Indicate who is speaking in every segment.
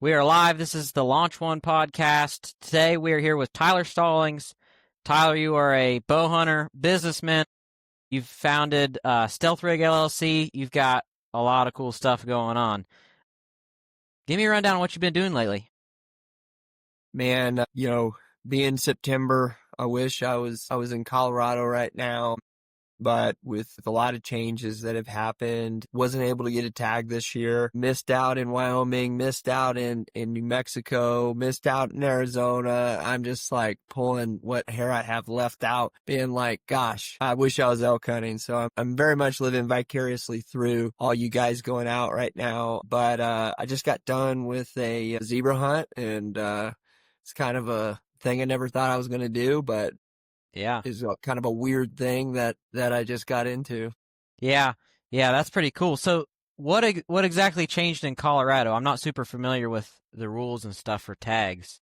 Speaker 1: We are live. This is the Launch One podcast. Today we are here with Tyler Stallings. Tyler, you are a bow hunter, businessman. You've founded Stealth Rig LLC. You've got a lot of cool stuff going on. Give me a rundown on what you've been doing lately.
Speaker 2: Man, being September, I wish I was in Colorado right now. But with a lot of changes that have happened, wasn't able to get a tag this year. Missed out in Wyoming, missed out in New Mexico, missed out in Arizona. I'm just like pulling what hair I have left out, being like, gosh, I wish I was elk hunting. So I'm very much living vicariously through all you guys going out right now. But I just got done with a zebra hunt, and it's kind of a thing I never thought I was going to do, but
Speaker 1: Yeah.
Speaker 2: is kind of a weird thing that I just got into.
Speaker 1: Yeah, that's pretty cool. So what exactly changed in Colorado? I'm not super familiar with the rules and stuff for tags.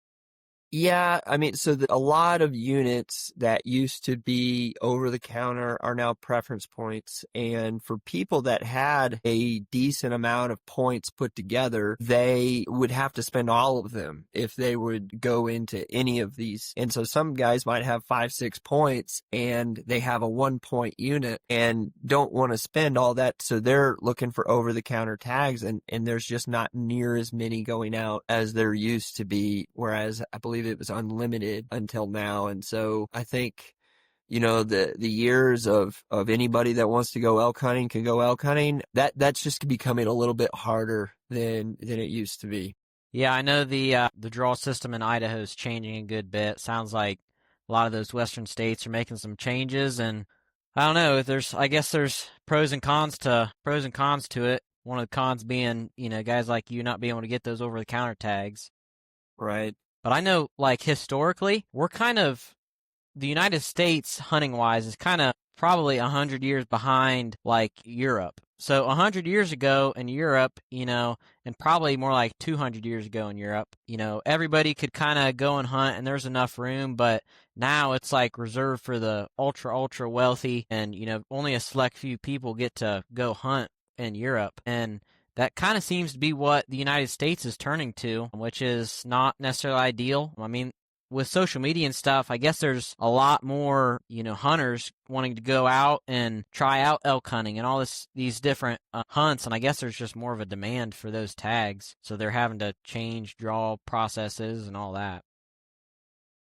Speaker 2: Yeah, I mean, so a lot of units that used to be over the counter are now preference points. And for people that had a decent amount of points put together, they would have to spend all of them if they would go into any of these. And so some guys might have 5, 6 points and they have a 1-point unit and don't want to spend all that. So they're looking for over the counter tags, and there's just not near as many going out as there used to be. Whereas I believe it was unlimited until now. And so I think, the years of anybody that wants to go elk hunting can go elk hunting. That's just becoming a little bit harder than it used to be.
Speaker 1: Yeah, I know the draw system in Idaho is changing a good bit. Sounds like a lot of those western states are making some changes, and I don't know. I guess there's pros and cons to it. One of the cons being, guys like you not being able to get those over the counter tags.
Speaker 2: Right.
Speaker 1: But I know, like, historically, the United States, hunting-wise, is kind of probably 100 years behind, like, Europe. So 100 years ago in Europe, and probably more like 200 years ago in Europe, everybody could kind of go and hunt, and there's enough room. But now it's, like, reserved for the ultra wealthy, and, only a select few people get to go hunt in Europe. And that kind of seems to be what the United States is turning to, which is not necessarily ideal. I mean, with social media and stuff, I guess there's a lot more, hunters wanting to go out and try out elk hunting and all these different hunts. And I guess there's just more of a demand for those tags. So they're having to change draw processes and all that.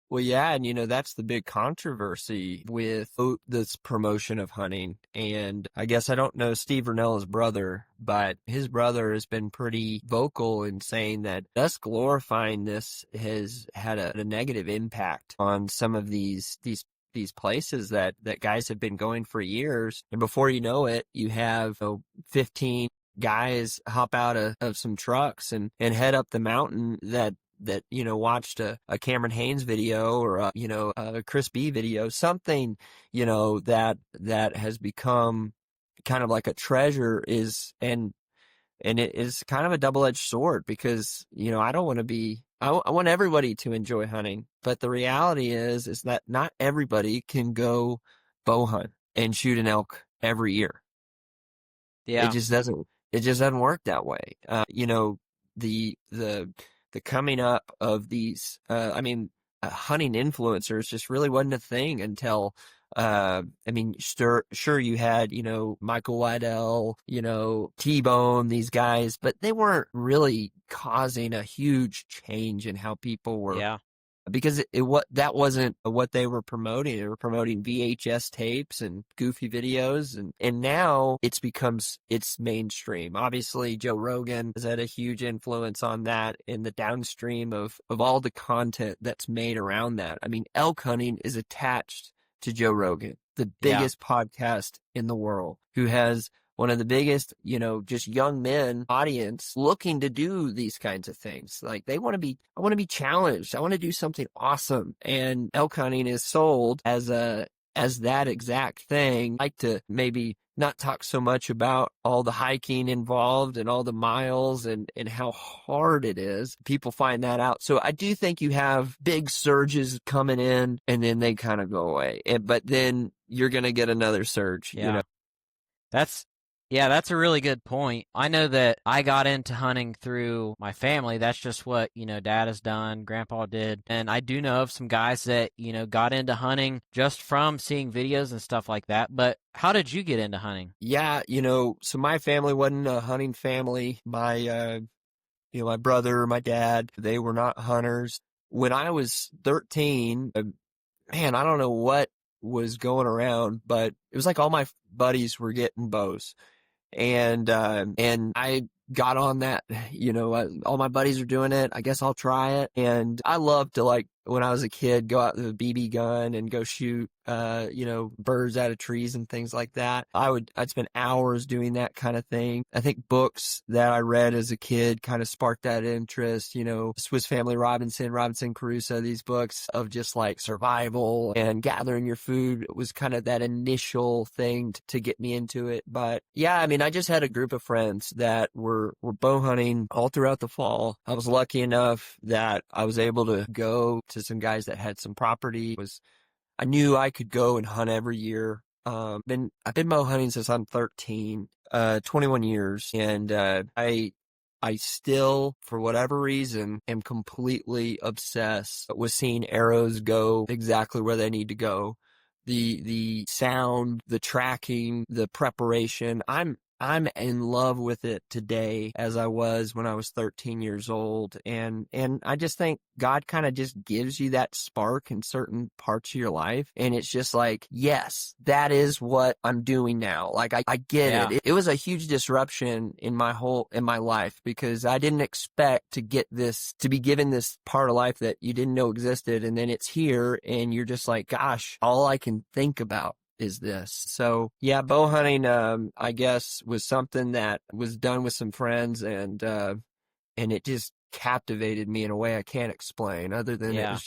Speaker 2: Well, yeah, and that's the big controversy with this promotion of hunting. And I guess I don't know Steve Vernella's brother, but his brother has been pretty vocal in saying that us glorifying this has had a negative impact on some of these places that guys have been going for years. And before you know it, you have 15 guys hop out of some trucks and head up the mountain that watched a Cameron Haynes video or a Chris B video, something, that has become kind of like a treasure and it is kind of a double-edged sword because, I don't want to I want everybody to enjoy hunting, but the reality is that not everybody can go bow hunt and shoot an elk every year.
Speaker 1: Yeah.
Speaker 2: It just doesn't work that way. The coming up of these, hunting influencers just really wasn't a thing until, sure you had, Michael Waddell, T-Bone, these guys, but they weren't really causing a huge change in how people were.
Speaker 1: Yeah.
Speaker 2: Because that wasn't what they were promoting. They were promoting VHS tapes and goofy videos, and now it's mainstream. Obviously, Joe Rogan has had a huge influence on that in the downstream of all the content that's made around that. I mean, elk hunting is attached to Joe Rogan, the biggest podcast in the world, who has one of the biggest, just young men audience looking to do these kinds of things. Like I want to be challenged. I want to do something awesome. And elk hunting is sold as that exact thing. I like to maybe not talk so much about all the hiking involved and all the miles and how hard it is. People find that out. So I do think you have big surges coming in and then they kind of go away. But then you're going to get another surge,
Speaker 1: Yeah. Yeah, that's a really good point. I know that I got into hunting through my family. That's just what, dad has done, grandpa did. And I do know of some guys that, got into hunting just from seeing videos and stuff like that. But how did you get into hunting?
Speaker 2: Yeah, so my family wasn't a hunting family. My brother, my dad, they were not hunters. When I was 13, man, I don't know what was going around, but it was like all my buddies were getting bows. And I got on that, all my buddies are doing it. I guess I'll try it. And I loved to, like, when I was a kid, go out with a BB gun and go shoot, birds out of trees and things like that. I'd spend hours doing that kind of thing. I think books that I read as a kid kind of sparked that interest, Swiss Family Robinson Crusoe, these books of just like survival and gathering your food was kind of that initial thing to get me into it. But yeah, I mean, I just had a group of friends that were bow hunting all throughout the fall. I was lucky enough that I was able to go to some guys that had some property. I knew I could go and hunt every year. I've been bow hunting since I'm 13, 21 years, and I still, for whatever reason, am completely obsessed with seeing arrows go exactly where they need to go. The sound, the tracking, the preparation. I'm in love with it today as I was when I was 13 years old. And I just think God kind of just gives you that spark in certain parts of your life. And it's just like, yes, that is what I'm doing now. Like, I get
Speaker 1: Yeah.
Speaker 2: it. It was a huge disruption in my life because I didn't expect to be given this part of life that you didn't know existed. And then it's here and you're just like, gosh, all I can think about is this. So yeah, bow hunting, I guess was something that was done with some friends and it just captivated me in a way I can't explain other than
Speaker 1: Yeah.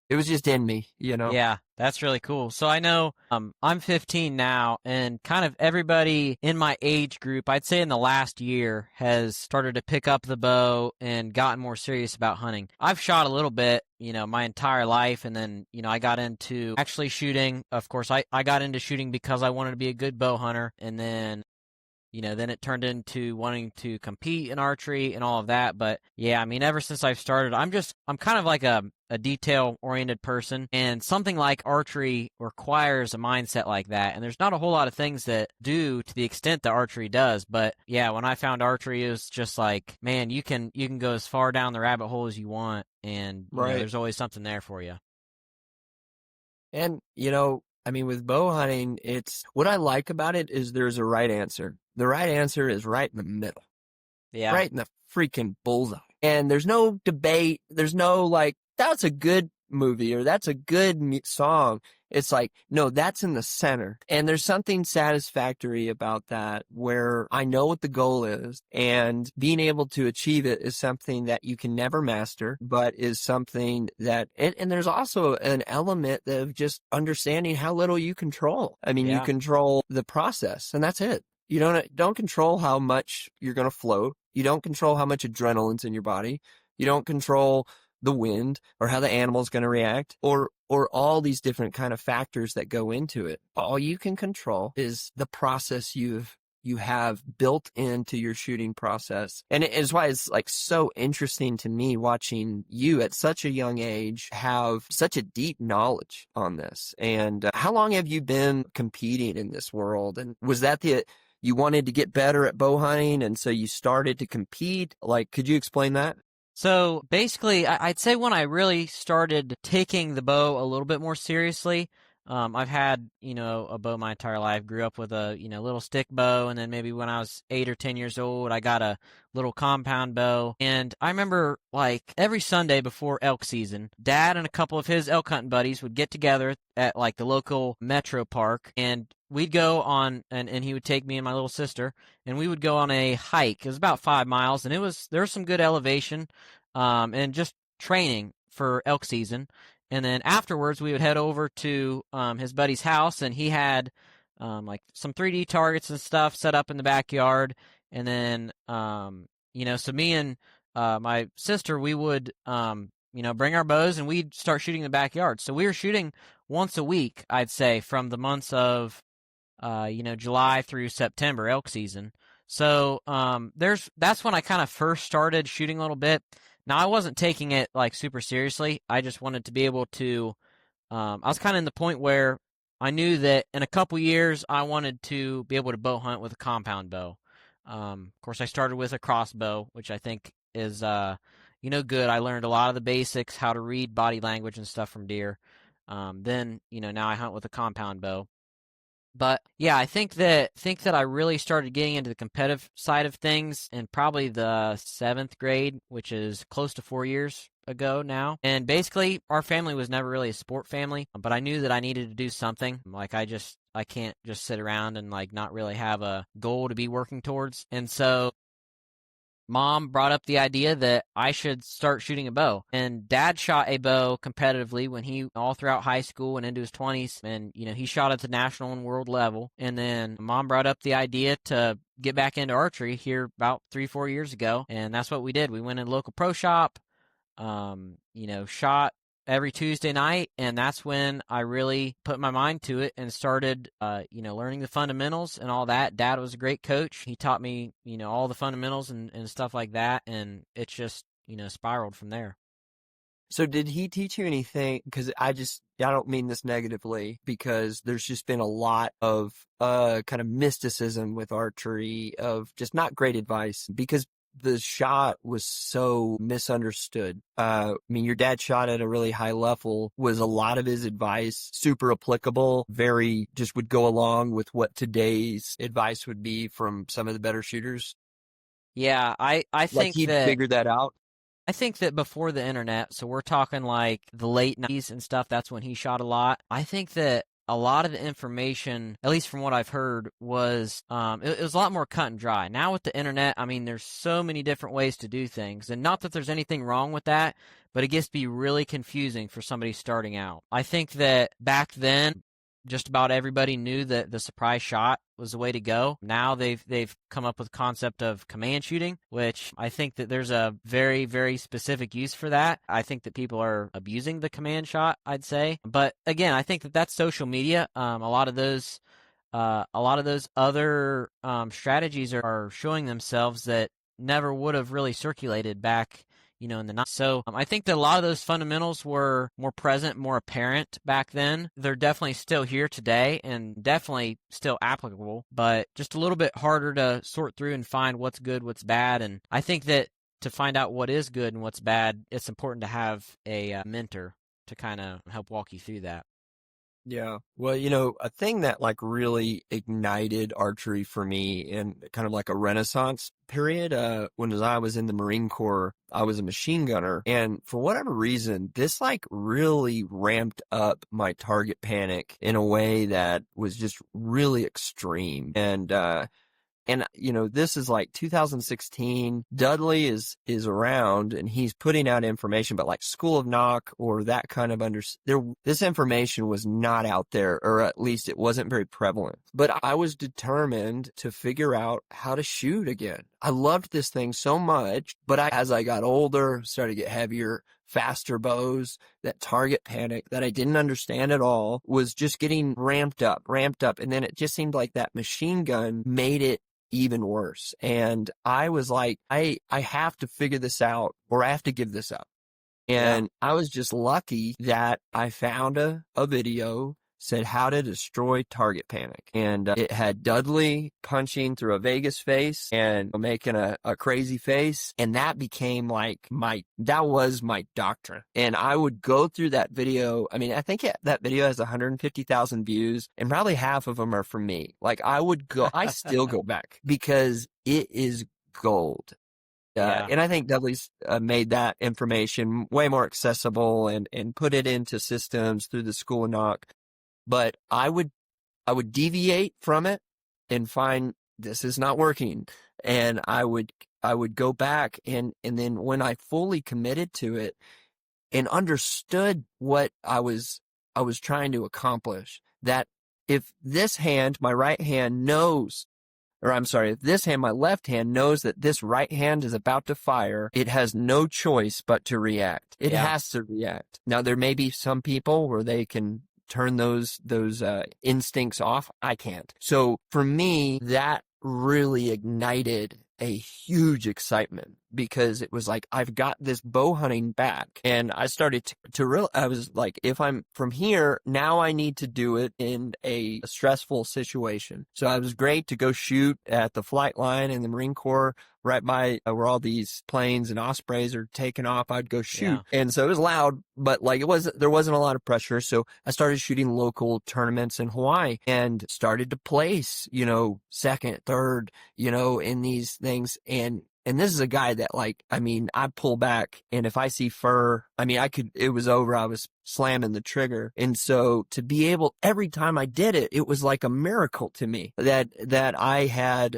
Speaker 2: it was just in me.
Speaker 1: Yeah, that's really cool. So I know I'm 15 now, and kind of everybody in my age group, I'd say in the last year, has started to pick up the bow and gotten more serious about hunting. I've shot a little bit, my entire life, and then, I got into actually shooting. Of course, I got into shooting because I wanted to be a good bow hunter, and then then it turned into wanting to compete in archery and all of that. But yeah, I mean, ever since I've started, I'm kind of like a detail oriented person, and something like archery requires a mindset like that. And there's not a whole lot of things that do to the extent that archery does. But yeah, when I found archery, it was just like, man, you can go as far down the rabbit hole as you want, and
Speaker 2: Right.
Speaker 1: there's always something there for you.
Speaker 2: And I mean, with bow hunting, it's what I like about it is there's a right answer. The right answer is right in the middle,
Speaker 1: Yeah.
Speaker 2: right in the freaking bullseye. And there's no debate. There's no like, that's a good movie or that's a good song. It's like, no, that's in the center. And there's something satisfactory about that where I know what the goal is and being able to achieve it is something that you can never master, but is something that, and there's also an element of just understanding how little you control. I mean, you
Speaker 1: Yeah.
Speaker 2: control the process and that's it. You don't control how much you're going to float. You don't control how much adrenaline's in your body. You don't control the wind or how the animal's going to react or all these different kind of factors that go into it. All you can control is the process you have built into your shooting process. And it is why it's like so interesting to me watching you at such a young age have such a deep knowledge on this. And how long have you been competing in this world? And was that you wanted to get better at bow hunting and so you started to compete? Like, could you explain that?
Speaker 1: So basically, I'd say when I really started taking the bow a little bit more seriously, I've had, a bow my entire life. Grew up with a, little stick bow. And then maybe when I was 8 or 10 years old, I got a little compound bow. And I remember like every Sunday before elk season, Dad and a couple of his elk hunting buddies would get together at like the local metro park, and we'd go on, and he would take me and my little sister, and we would go on a hike. It was about 5 miles, and there was some good elevation, and just training for elk season. And then afterwards, we would head over to his buddy's house, and he had like some 3D targets and stuff set up in the backyard. And then, so me and my sister, we would, bring our bows and we'd start shooting in the backyard. So we were shooting once a week, I'd say, from the months of July through September elk season. So that's when I kind of first started shooting a little bit. Now I wasn't taking it like super seriously. I just wanted to be able to. I was kind of in the point where I knew that in a couple years I wanted to be able to bow hunt with a compound bow. Of course, I started with a crossbow, which I think is good. I learned a lot of the basics, how to read body language and stuff from deer. Then now I hunt with a compound bow. But yeah, I think that I really started getting into the competitive side of things in probably the 7th grade, which is close to 4 years ago now. And basically, our family was never really a sport family, but I knew that I needed to do something. Like I can't just sit around and like not really have a goal to be working towards. And so Mom brought up the idea that I should start shooting a bow. And Dad shot a bow competitively when he all throughout high school and into his 20s, and he shot at the national and world level. And then Mom brought up the idea to get back into archery here about 3-4 years ago, and that's what we did. We went in a local pro shop, shot every Tuesday night, and that's when I really put my mind to it and started, learning the fundamentals and all that. Dad was a great coach. He taught me, all the fundamentals and stuff like that, and it's just, spiraled from there.
Speaker 2: So did he teach you anything? Because I don't mean this negatively, because there's just been a lot of kind of mysticism with archery, of just not great advice, because the shot was so misunderstood. I mean, your dad shot at a really high level. Was a lot of his advice super applicable? Very just would go along with what today's advice would be from some of the better shooters?
Speaker 1: Yeah, I
Speaker 2: Like
Speaker 1: think
Speaker 2: he
Speaker 1: that
Speaker 2: figured that out?
Speaker 1: I think that before the internet, so we're talking like the late 90s and stuff, that's when he shot a lot. I think that a lot of the information, at least from what I've heard, was it was a lot more cut and dry. Now with the internet, I mean, there's so many different ways to do things, and not that there's anything wrong with that, but it gets to be really confusing for somebody starting out. I think that back then, just about everybody knew that the surprise shot was the way to go. Now they've come up with the concept of command shooting, which I think that there's a very, very specific use for that. I think that people are abusing the command shot, I'd say. But again, I think that that's social media. A lot of those other strategies are showing themselves that never would have really circulated back, in the 90s. So I think that a lot of those fundamentals were more present, more apparent back then. They're definitely still here today and definitely still applicable, but just a little bit harder to sort through and find what's good, what's bad. And I think that to find out what is good and what's bad, it's important to have a mentor to kind of help walk you through that.
Speaker 2: Yeah. Well, a thing that like really ignited archery for me in kind of like a renaissance period, when I was in the Marine Corps, I was a machine gunner. And for whatever reason, this like really ramped up my target panic in a way that was just really extreme. And this is like 2016. Dudley is around and he's putting out information, but like School of Knock or that kind of this information was not out there, or at least it wasn't very prevalent. But I was determined to figure out how to shoot again. I loved this thing so much, but as I got older, started to get heavier, faster bows, that target panic that I didn't understand at all was just getting ramped up. And then it just seemed like that machine gun made it even worse. And I was like, I have to figure this out, or I have to give this up.
Speaker 1: Yeah.
Speaker 2: And I was just lucky that I found a video said how to destroy target panic. And it had Dudley punching through a Vegas face and making a crazy face. And that became like that was my doctrine. And I would go through that video. I mean, I think that video has 150,000 views and probably half of them are from me. Like I still go back because it is gold.
Speaker 1: Yeah.
Speaker 2: And I think Dudley's made that information way more accessible and put it into systems through the School of Knock. But I would deviate from it and find this is not working. And I would go back and then when I fully committed to it and understood what I was trying to accomplish, that if this hand, my right hand knows, or I'm sorry, if this hand, my left hand knows that this right hand is about to fire, it has no choice but to react. It
Speaker 1: Yeah.
Speaker 2: has to react. Now, there may be some people where they can turn those instincts off. I can't. So for me, that really ignited a huge excitement because it was like, I've got this bow hunting back. And I started I was like, if I'm from here, now I need to do it in a stressful situation. So it was great to go shoot at the flight line in the Marine Corps right by where all these planes and Ospreys are taking off. I'd go shoot.
Speaker 1: Yeah.
Speaker 2: And so it was loud, but like there wasn't a lot of pressure. So I started shooting local tournaments in Hawaii and started to place, second, third, in these things. And this is a guy that, like, I mean, I pull back, and if I see fur, I mean, it was over. I was slamming the trigger. And so to be able, every time I did it, it was like a miracle to me that I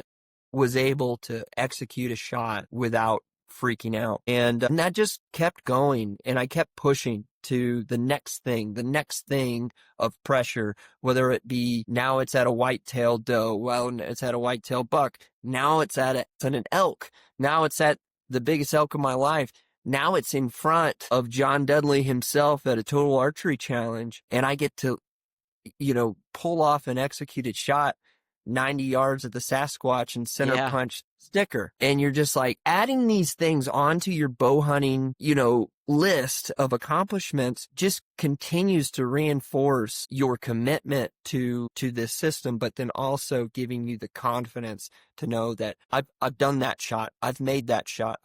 Speaker 2: was able to execute a shot without freaking out. And that just kept going, and I kept pushing to the next thing of pressure, whether it be now it's at a white-tailed doe, well, it's at a white-tailed buck, now it's at an elk, now it's at the biggest elk of my life, now it's in front of John Dudley himself at a total archery challenge, and I get to, pull off an executed shot 90 yards at the Sasquatch and center
Speaker 1: Yeah.
Speaker 2: punch sticker. And you're just like adding these things onto your bow hunting, list of accomplishments just continues to reinforce your commitment to this system, but then also giving you the confidence to know that I've done that shot. I've made that shot.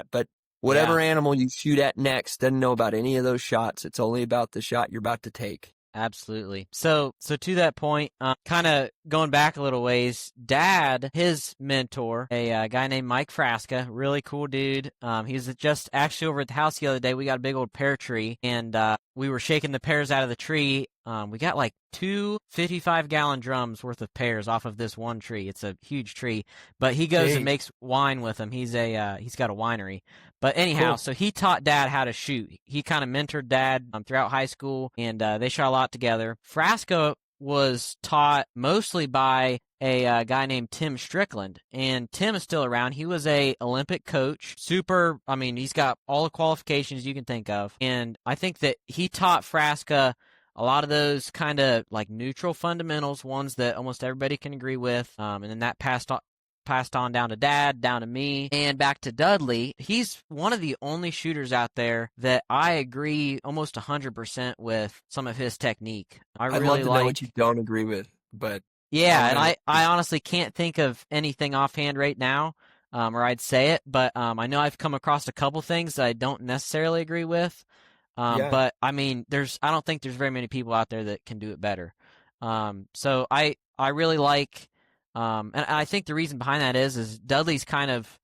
Speaker 2: But whatever
Speaker 1: Yeah.
Speaker 2: animal you shoot at next doesn't know about any of those shots. It's only about the shot you're about to take.
Speaker 1: Absolutely. So to that point, kind of going back a little ways, Dad, his mentor, a guy named Mike Frasca, really cool dude. He was just actually over at the house the other day. We got a big old pear tree, and we were shaking the pears out of the tree. We got like 2 55-gallon drums worth of pears off of this one tree. It's a huge tree, but he goes and makes wine with them. He's got a winery. But anyhow,
Speaker 2: Cool.
Speaker 1: So he taught Dad how to shoot. He kind of mentored Dad throughout high school, and they shot a lot together. Frasco was taught mostly by a guy named Tim Strickland, and Tim is still around. He was a Olympic coach, he's got all the qualifications you can think of, and I think that he taught Frasca a lot of those kind of like neutral fundamentals, ones that almost everybody can agree with, and then that passed on down to Dad, down to me, and back to Dudley. He's one of the only shooters out there that I agree almost 100% with some of his technique.
Speaker 2: I'd love to know what you don't agree with, but
Speaker 1: yeah, and I honestly can't think of anything offhand right now, or I'd say it, but I know I've come across a couple things that I don't necessarily agree with.
Speaker 2: Yeah.
Speaker 1: But I mean, I don't think there's very many people out there that can do it better. So I really like, and I think the reason behind that is Dudley's kind of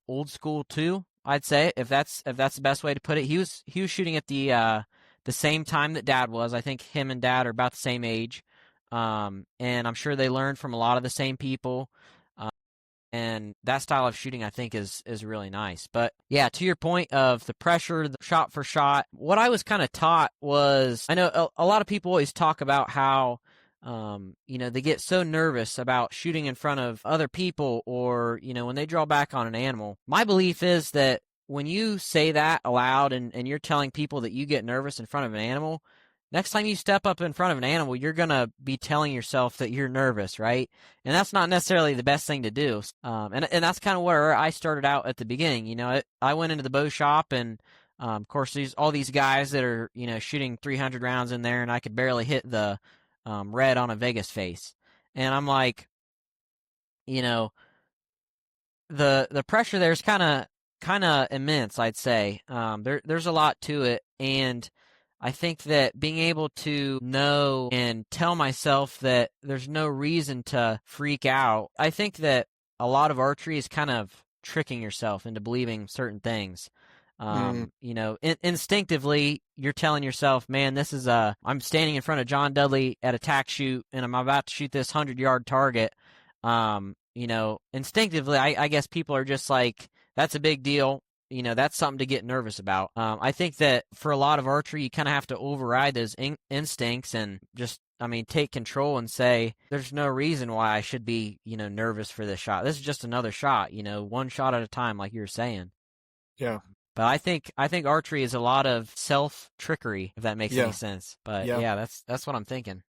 Speaker 1: old school too. I'd say if that's the best way to put it. He was shooting at the same time that Dad was. I think him and Dad are about the same age, and I'm sure they learned from a lot of the same people. And that style of shooting, I think, is really nice. But yeah, to your point of the pressure, the shot for shot, what I was kind of taught was, I know a lot of people always talk about how, they get so nervous about shooting in front of other people, or, when they draw back on an animal. My belief is that when you say that aloud and you're telling people that you get nervous in front of an animal, next time you step up in front of an animal, you're going to be telling yourself that you're nervous, right? And that's not necessarily the best thing to do. And that's kind of where I started out at the beginning. I went into the bow shop, and of course, all these guys that are, shooting 300 rounds in there, and I could barely hit the red on a Vegas face. And I'm like, the pressure there is kind of immense, I'd say. There's a lot to it, and I think that being able to know and tell myself that there's no reason to freak out. I think that a lot of archery is kind of tricking yourself into believing certain things. Instinctively, you're telling yourself, man, I'm standing in front of John Dudley at a tack shoot, and I'm about to shoot this 100-yard target. Instinctively, I guess people are just like, that's a big deal. That's something to get nervous about. I think that for a lot of archery, you kind of have to override those instincts and just, take control and say, there's no reason why I should be, nervous for this shot. This is just another shot, one shot at a time, like you were saying.
Speaker 2: Yeah.
Speaker 1: But I think archery is a lot of self trickery, if that makes any
Speaker 2: Yeah.
Speaker 1: sense. But
Speaker 2: Yeah.
Speaker 1: yeah, that's what I'm thinking.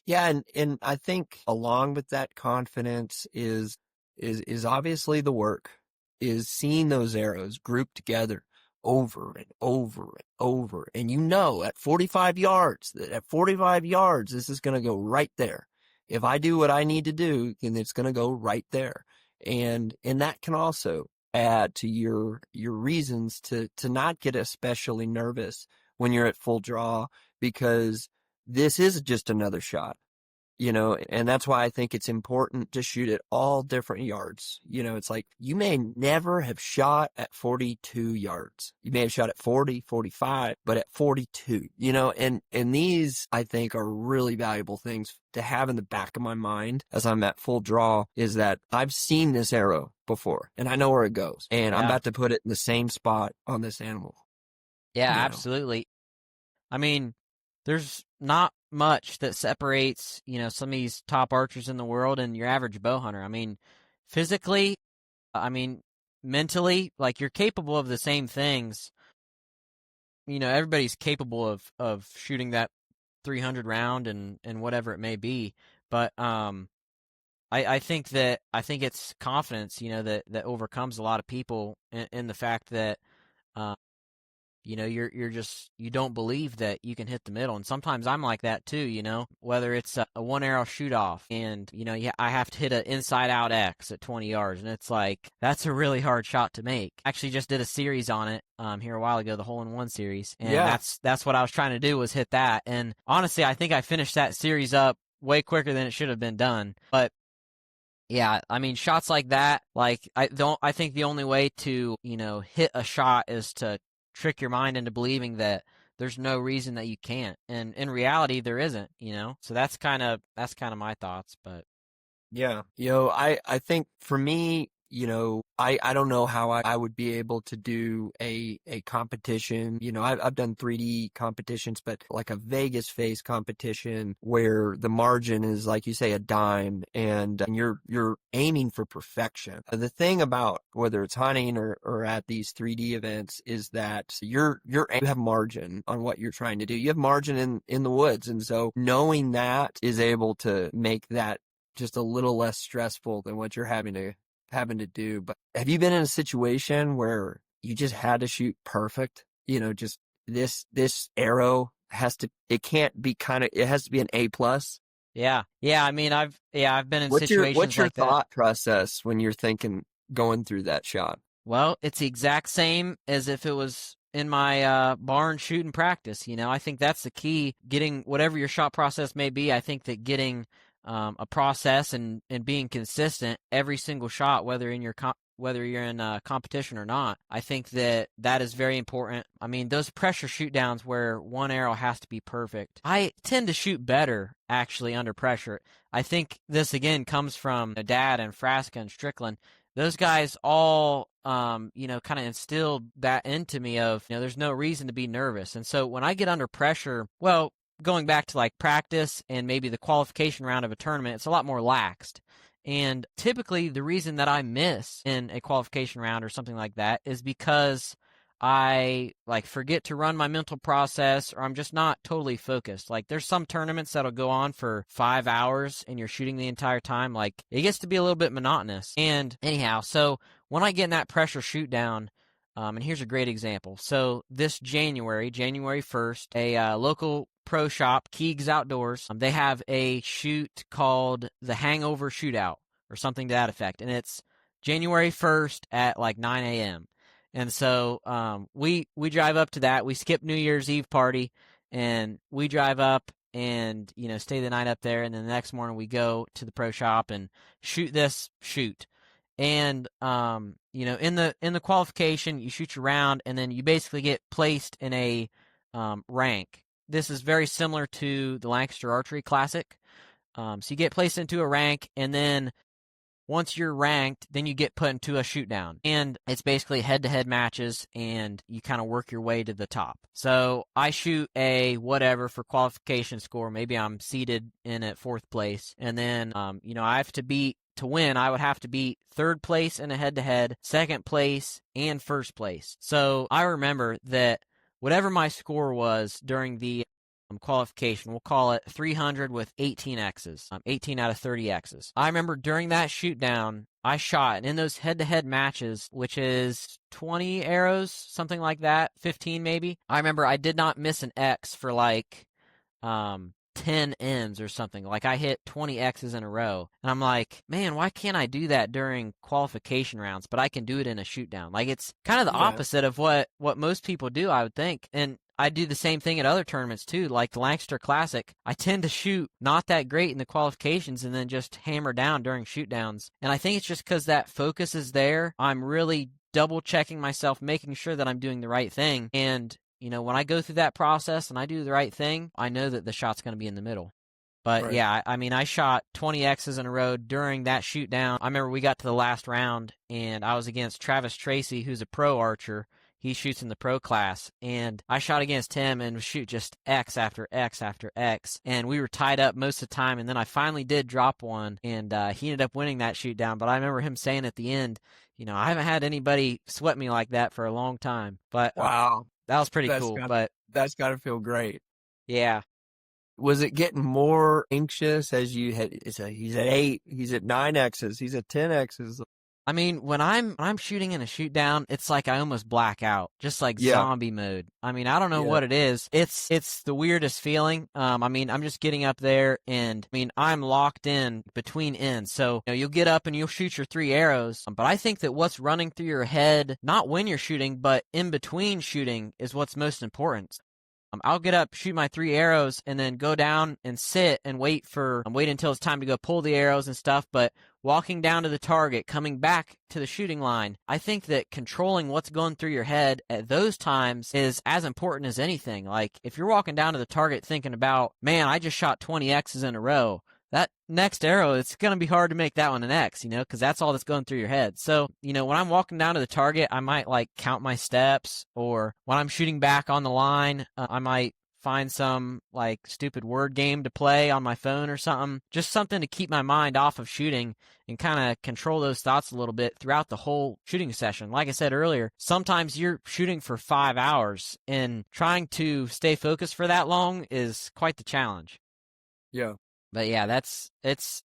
Speaker 2: Yeah, and I think along with that confidence is obviously the work, is seeing those arrows grouped together over and over and over. And you know at 45 yards, that at 45 yards, this is going to go right there. If I do what I need to do, then it's going to go right there. And that can also add to your reasons to not get especially nervous when you're at full draw, because this is just another shot, and that's why I think it's important to shoot at all different yards. It's like you may never have shot at 42 yards. You may have shot at 40, 45, but at 42, and these I think are really valuable things to have in the back of my mind as I'm at full draw, is that I've seen this arrow before and I know where it goes, and I'm
Speaker 1: Yeah.
Speaker 2: about to put it in the same spot on this animal,
Speaker 1: Yeah,
Speaker 2: you know.
Speaker 1: absolutely. I mean, there's not much that separates, some of these top archers in the world and your average bow hunter. I mean, physically, I mean, mentally, like you're capable of the same things. Everybody's capable of shooting that 300 round and whatever it may be. But I think it's confidence, that overcomes a lot of people in the fact that uh, you're just you don't believe that you can hit the middle, and sometimes I'm like that too. Whether it's a one arrow shoot off, and yeah, I have to hit an inside out X at 20 yards, and it's like that's a really hard shot to make. Actually, just did a series on it here a while ago, the hole in one series, and
Speaker 2: Yeah.
Speaker 1: that's what I was trying to do, was hit that. And honestly, I think I finished that series up way quicker than it should have been done, but. Yeah, I mean shots like that, like I think the only way to, hit a shot is to trick your mind into believing that there's no reason that you can't. And in reality there isn't. So that's kind of my thoughts, but
Speaker 2: Yeah. I think for me, I don't know how I would be able to do a competition. I've done 3D competitions, but like a Vegas face competition where the margin is, like you say, a dime, and you're aiming for perfection. The thing about whether it's hunting or at these 3D events is that you have margin on what you're trying to do. You have margin in the woods. And so knowing that is able to make that just a little less stressful than what you're having to do. But have you been in a situation where you just had to shoot perfect? Just this arrow it can't be it has to be an A plus.
Speaker 1: yeah, I mean I've been in
Speaker 2: What's
Speaker 1: situations
Speaker 2: your
Speaker 1: like that.
Speaker 2: thought process when you're thinking going through that shot?
Speaker 1: Well, it's the exact same as if it was in my barn shooting practice. I think that's the key. Getting whatever your shot process may be. I think that getting a process and being consistent every single shot, whether you're in a competition or not, I think that is very important. I mean, those pressure shoot downs where one arrow has to be perfect, I tend to shoot better actually under pressure. I think this again comes from Dad and Frasca and Strickland. Those guys all kind of instilled that into me of, there's no reason to be nervous. And so when I get under pressure, well, going back to like practice and maybe the qualification round of a tournament, it's a lot more laxed. And typically the reason that I miss in a qualification round or something like that is because I like forget to run my mental process, or I'm just not totally focused. Like there's some tournaments that'll go on for 5 hours and you're shooting the entire time. Like it gets to be a little bit monotonous. And anyhow, so when I get in that pressure shoot down, and here's a great example. So this January 1st, a local pro shop, Keegs Outdoors, they have a shoot called the Hangover Shootout or something to that effect. And it's January 1st at like 9 a.m. And so we drive up to that. We skip New Year's Eve party and we drive up and stay the night up there, and then the next morning we go to the pro shop and shoot this shoot. And in the qualification you shoot your round and then you basically get placed in a rank. This is very similar to the Lancaster Archery Classic. So you get placed into a rank, and then once you're ranked, then you get put into a shoot down. And it's basically head-to-head matches, and you kind of work your way to the top. So I shoot a whatever for qualification score. Maybe I'm seated in at 4th place. And then, I have to beat, to win, I would have to beat 3rd place in a head-to-head, 2nd place, and 1st place. So I remember that whatever my score was during the qualification, we'll call it 300 with 18 X's, 18 out of 30 X's. I remember during that shoot down, I shot, and in those head-to-head matches, which is 20 arrows, something like that, 15 maybe, I remember I did not miss an X for like 10 ends or something. Like I hit 20 X's in a row. And I'm like, man, why can't I do that during qualification rounds, but I can do it in a shoot down? Like it's kind of the opposite of what most people do, I would think. And I do the same thing at other tournaments too, like the Lancaster Classic. I tend to shoot not that great in the qualifications and then just hammer down during shoot downs. And I think it's just because that focus is there. I'm really double checking myself, making sure that I'm doing the right thing. And when I go through that process and I do the right thing, I know that the shot's going to be in the middle. But
Speaker 2: Right.
Speaker 1: yeah, I mean, I shot 20 X's in a row during that shoot down. I remember we got to the last round and I was against Travis Tracy, who's a pro archer. He shoots in the pro class, and I shot against him and shoot just X after X after X, and we were tied up most of the time, and then I finally did drop one, and he ended up winning that shoot down. But I remember him saying at the end, I haven't had anybody sweat me like that for a long time. But
Speaker 2: Wow.
Speaker 1: that was pretty cool. But
Speaker 2: That's got to feel great.
Speaker 1: yeah.
Speaker 2: Was it getting more anxious as you had? He's at 8, he's at 9 X's, he's at 10 X's.
Speaker 1: I mean, when I'm shooting in a shoot down, it's like I almost black out, just like zombie mode. I mean, I don't know what it is. It's the weirdest feeling. I mean, I'm just getting up there, and I mean, I'm locked in between ends. So you'll get up and you'll shoot your 3 arrows. But I think that what's running through your head, not when you're shooting, but in between shooting, is what's most important. I'll get up, shoot my 3 arrows, and then go down and sit and wait until it's time to go pull the arrows and stuff. But walking down to the target, coming back to the shooting line, I think that controlling what's going through your head at those times is as important as anything. Like, if you're walking down to the target thinking about, man, I just shot 20 X's in a row, that next arrow, it's going to be hard to make that one an X, because that's all that's going through your head. So, when I'm walking down to the target, I might like count my steps, or when I'm shooting back on the line, I might find some like stupid word game to play on my phone or something, just something to keep my mind off of shooting and kind of control those thoughts a little bit throughout the whole shooting session. Like I said earlier, sometimes you're shooting for 5 hours, and trying to stay focused for that long is quite the challenge.
Speaker 2: Yeah.
Speaker 1: But yeah, it's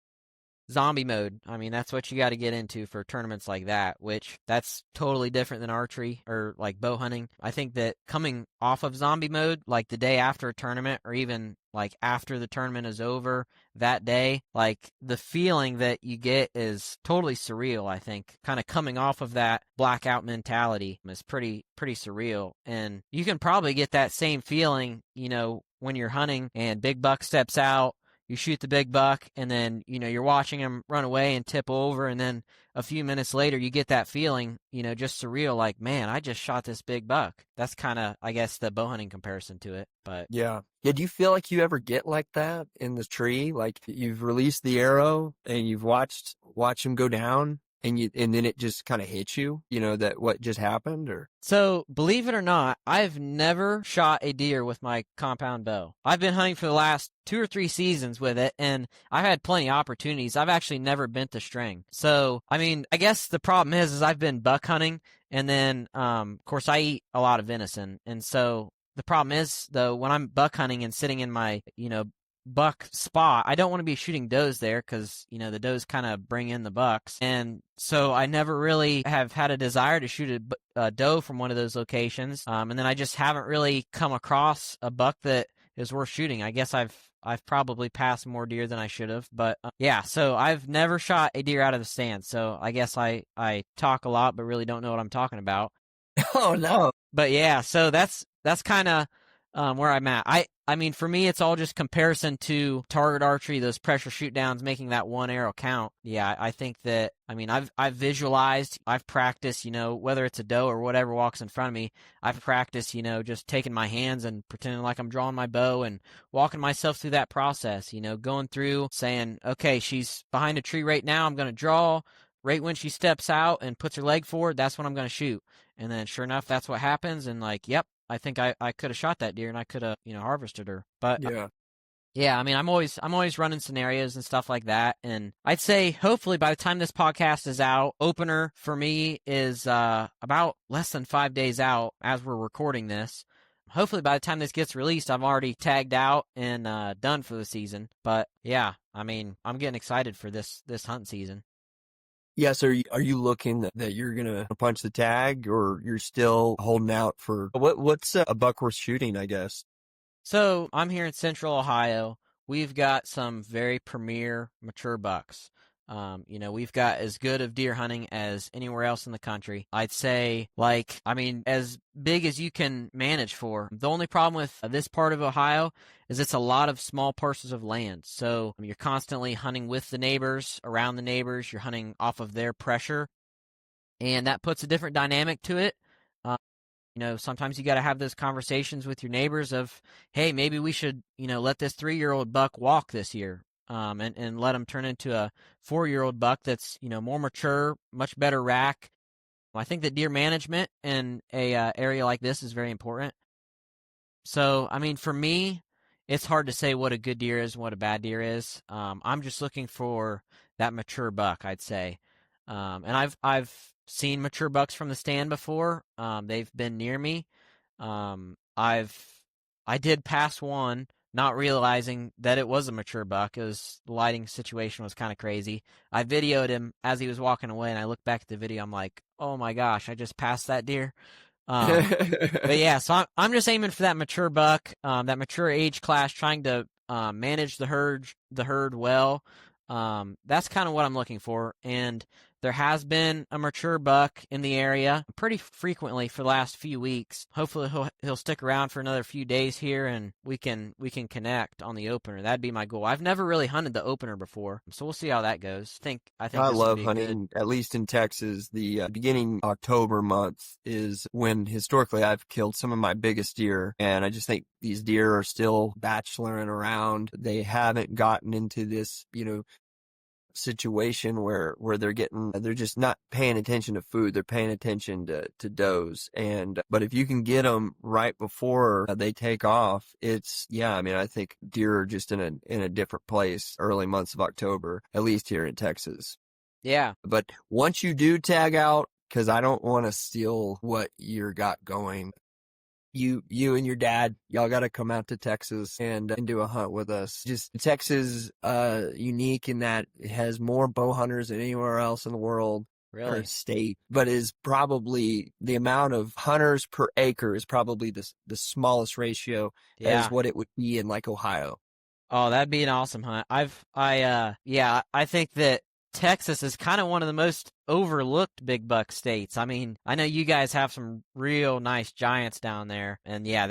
Speaker 1: zombie mode. I mean, that's what you got to get into for tournaments like that, which that's totally different than archery or like bow hunting. I think that coming off of zombie mode, like the day after a tournament, or even like after the tournament is over that day, like the feeling that you get is totally surreal. I think kind of coming off of that blackout mentality is pretty surreal. And you can probably get that same feeling, when you're hunting and big buck steps out. You shoot the big buck, and then, you're watching him run away and tip over, and then a few minutes later, you get that feeling, just surreal, like, man, I just shot this big buck. That's kind of, I guess, the bow hunting comparison to it. But
Speaker 2: yeah. Do you feel like you ever get like that in the tree? Like you've released the arrow and you've watched him go down, and then it just kind of hits you, that what just happened? Or
Speaker 1: so, believe it or not, I've never shot a deer with my compound bow. I've been hunting for the last 2 or 3 seasons with it, and I've had plenty of opportunities. I've actually never bent the string. So, I mean, I guess the problem is I've been buck hunting, and then, of course, I eat a lot of venison. And so the problem is, though, when I'm buck hunting and sitting in my, buck spot, I don't want to be shooting does there because, the does kind of bring in the bucks. And so I never really have had a desire to shoot a doe from one of those locations. And then I just haven't really come across a buck that is worth shooting. I guess I've probably passed more deer than I should have. But yeah, so I've never shot a deer out of the stand. So I guess I talk a lot, but really don't know what I'm talking about.
Speaker 2: oh no.
Speaker 1: But yeah, so that's kind of where I'm at. I mean, for me, it's all just comparison to target archery, those pressure shoot downs, making that one arrow count. Yeah, I think that, I mean, I've visualized, I've practiced, whether it's a doe or whatever walks in front of me, I've practiced, just taking my hands and pretending like I'm drawing my bow and walking myself through that process, going through saying, okay, she's behind a tree right now, I'm going to draw. Right when she steps out and puts her leg forward, that's when I'm going to shoot. And then sure enough, that's what happens. And like, yep, I think I could have shot that deer and I could have, harvested her. But
Speaker 2: Yeah.
Speaker 1: yeah, I mean, I'm always running scenarios and stuff like that. And I'd say hopefully by the time this podcast is out, opener for me is about less than 5 days out as we're recording this. Hopefully by the time this gets released, I'm already tagged out and done for the season. But yeah, I mean, I'm getting excited for this hunt season.
Speaker 2: Yes, are you looking that you're gonna punch the tag, or you're still holding out for what's a buck worth shooting, I guess?
Speaker 1: So I'm here in Central Ohio. We've got some very premier mature bucks. We've got as good of deer hunting as anywhere else in the country. I'd say, like, I mean, as big as you can manage for. The only problem with this part of Ohio is it's a lot of small parcels of land. So you're constantly hunting with the neighbors, around the neighbors. You're hunting off of their pressure, and that puts a different dynamic to it. Sometimes you got to have those conversations with your neighbors of, hey, maybe we should, let this 3-year-old buck walk this year, and let him turn into a 4-year-old buck that's, more mature, much better rack. I think that deer management in a area like this is very important. So, I mean, for me, it's hard to say what a good deer is and what a bad deer is. I'm just looking for that mature buck, I'd say. And I've seen mature bucks from the stand before. They've been near me. Um, I've I did pass one, not realizing that it was a mature buck. The lighting situation was kind of crazy. I videoed him as he was walking away, and I look back at the video. I'm like, oh my gosh, I just passed that deer. But yeah, so I'm just aiming for that mature buck, that mature age class, trying to manage the herd well. That's kind of what I'm looking for, and there has been a mature buck in the area pretty frequently for the last few weeks. Hopefully he'll stick around for another few days here, and we can connect on the opener. That'd be my goal. I've never really hunted the opener before, so we'll see how that goes. I think
Speaker 2: I
Speaker 1: this will
Speaker 2: love
Speaker 1: be a good.
Speaker 2: hunting, at least in Texas. The beginning October month is when historically I've killed some of my biggest deer, and I just think these deer are still bacheloring around. They haven't gotten into this, situation where they're just not paying attention to food. They're paying attention to does. But if you can get them right before they take off, yeah, I mean, I think deer are just in a different place early months of October, at least here in Texas.
Speaker 1: Yeah.
Speaker 2: But once you do tag out, because I don't want to steal what you got going, you and your dad, y'all got to come out to Texas and do a hunt with us. Just Texas, unique in that it has more bow hunters than anywhere else in the world or
Speaker 1: Really?
Speaker 2: state, but is probably the amount of hunters per acre is probably the smallest ratio as
Speaker 1: Yeah.
Speaker 2: what it would be in like Ohio.
Speaker 1: Oh, that'd be an awesome hunt. Yeah, I think that Texas is kind of one of the most overlooked big buck states. I mean, I know you guys have some real nice giants down there, and yeah,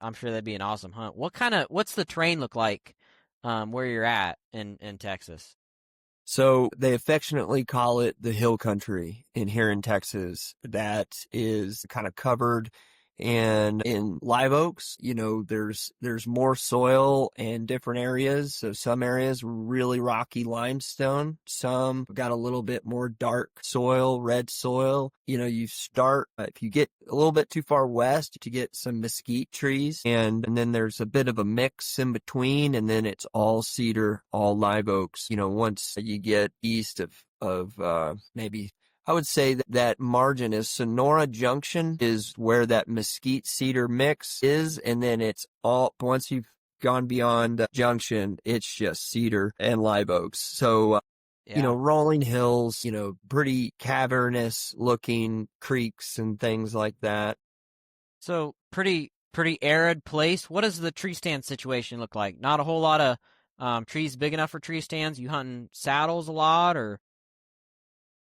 Speaker 1: I'm sure that'd be an awesome hunt. What's the terrain look like, where you're at in Texas?
Speaker 2: So they affectionately call it the hill country in here in Texas. That is kind of covered. And in live oaks, there's more soil in different areas. So some areas really rocky limestone. Some got a little bit more dark soil, red soil. You start, if you get a little bit too far west, you get some mesquite trees. And then there's a bit of a mix in between. And then it's all cedar, all live oaks. Once you get east of maybe, I would say that margin is Sonora Junction is where that mesquite cedar mix is. And then it's all, once you've gone beyond Junction, it's just cedar and live oaks. So,
Speaker 1: Yeah.
Speaker 2: rolling hills, pretty cavernous looking creeks and things like that.
Speaker 1: So pretty arid place. What does the tree stand situation look like? Not a whole lot of trees big enough for tree stands. You hunting saddles a lot, or?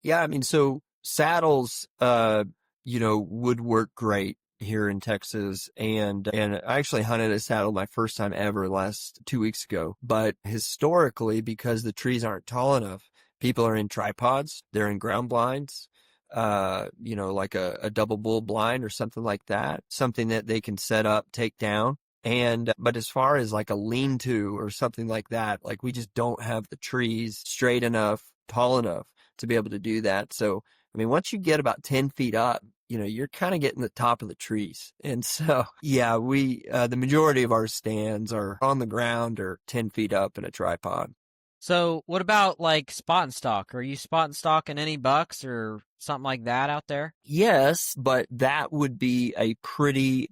Speaker 2: Yeah, I mean, so saddles, would work great. here in Texas, and I actually hunted a saddle my first time ever last 2 weeks ago. But historically, because the trees aren't tall enough, people are in tripods, they're in ground blinds, like a double bull blind or something like that, something that they can set up, take down. But as far as like a lean-to or something like that, like we just don't have the trees straight enough, tall enough to be able to do that. So, I mean, once you get about 10 feet up, you're kind of getting the top of the trees. And so, yeah, the majority of our stands are on the ground or 10 feet up in a tripod.
Speaker 1: So what about like spot and stock? Are you spot and stalking any bucks or something like that out there?
Speaker 2: Yes, but that would be a pretty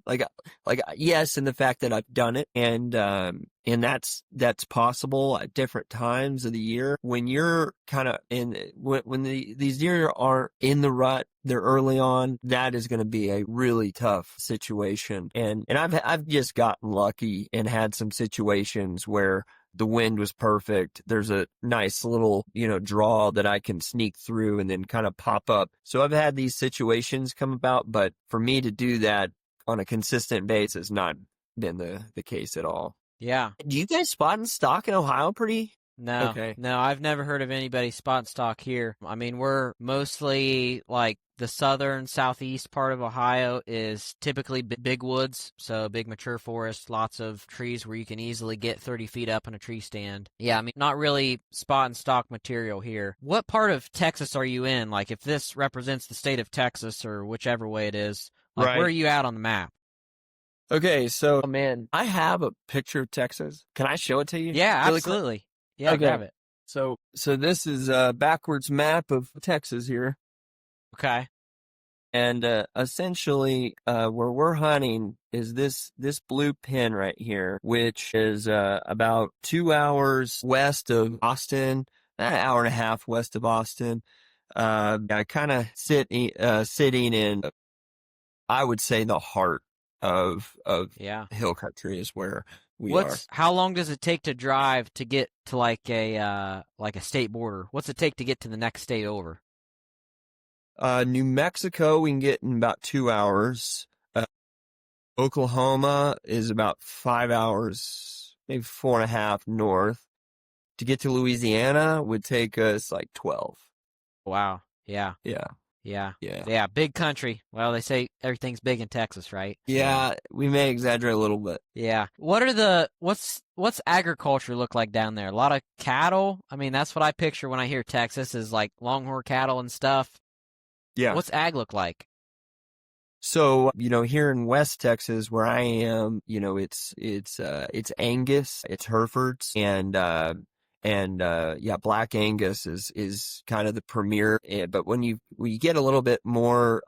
Speaker 2: yes, in the fact that I've done it, and that's possible at different times of the year when you're kind of when these deer aren't in the rut, they're early on. That is going to be a really tough situation, and I've just gotten lucky and had some situations where the wind was perfect. There's a nice little, draw that I can sneak through and then kind of pop up. So I've had these situations come about, but for me to do that on a consistent basis has not been the case at all.
Speaker 1: Yeah.
Speaker 2: Do you guys spot and stock in Ohio pretty?
Speaker 1: No,
Speaker 2: Okay.
Speaker 1: no, I've never heard of anybody spot and stock here. I mean, we're mostly like the southern, southeast part of Ohio is typically big woods, so big mature forest, lots of trees where you can easily get 30 feet up in a tree stand. Yeah, I mean, not really spot and stock material here. What part of Texas are you in? Like, if this represents the state of Texas or whichever way it is, like, where are
Speaker 2: Right.
Speaker 1: you at on the map?
Speaker 2: Okay, so man, I have a picture of Texas. Can I show it to you?
Speaker 1: Yeah,
Speaker 2: Really quick?
Speaker 1: absolutely. Yeah,
Speaker 2: Okay.
Speaker 1: grab it.
Speaker 2: So this is a backwards map of Texas here.
Speaker 1: Okay.
Speaker 2: And essentially, where we're hunting is this blue pin right here, which is about 2 hours west of Austin, an hour and a half west of Austin. I kind of sitting in, I would say, the heart of
Speaker 1: Yeah.
Speaker 2: hill country is where we are.
Speaker 1: How long does it take to drive to get to like a state border? What's it take to get to the next state over?
Speaker 2: New Mexico, we can get in about 2 hours. Oklahoma is about 5 hours, maybe 4.5 north. To get to Louisiana would take us like 12.
Speaker 1: Wow. Yeah.
Speaker 2: Yeah,
Speaker 1: Yeah.
Speaker 2: yeah.
Speaker 1: Yeah, big country. Well, they say everything's big in Texas, right?
Speaker 2: Yeah, we may exaggerate a little bit.
Speaker 1: Yeah. What's agriculture look like down there? A lot of cattle? I mean, that's what I picture when I hear Texas is like longhorn cattle and stuff.
Speaker 2: Yeah.
Speaker 1: What's ag look like?
Speaker 2: So, here in West Texas where I am, it's Angus, it's Herefords, and yeah, Black Angus is kind of the premier. But when you get a little bit more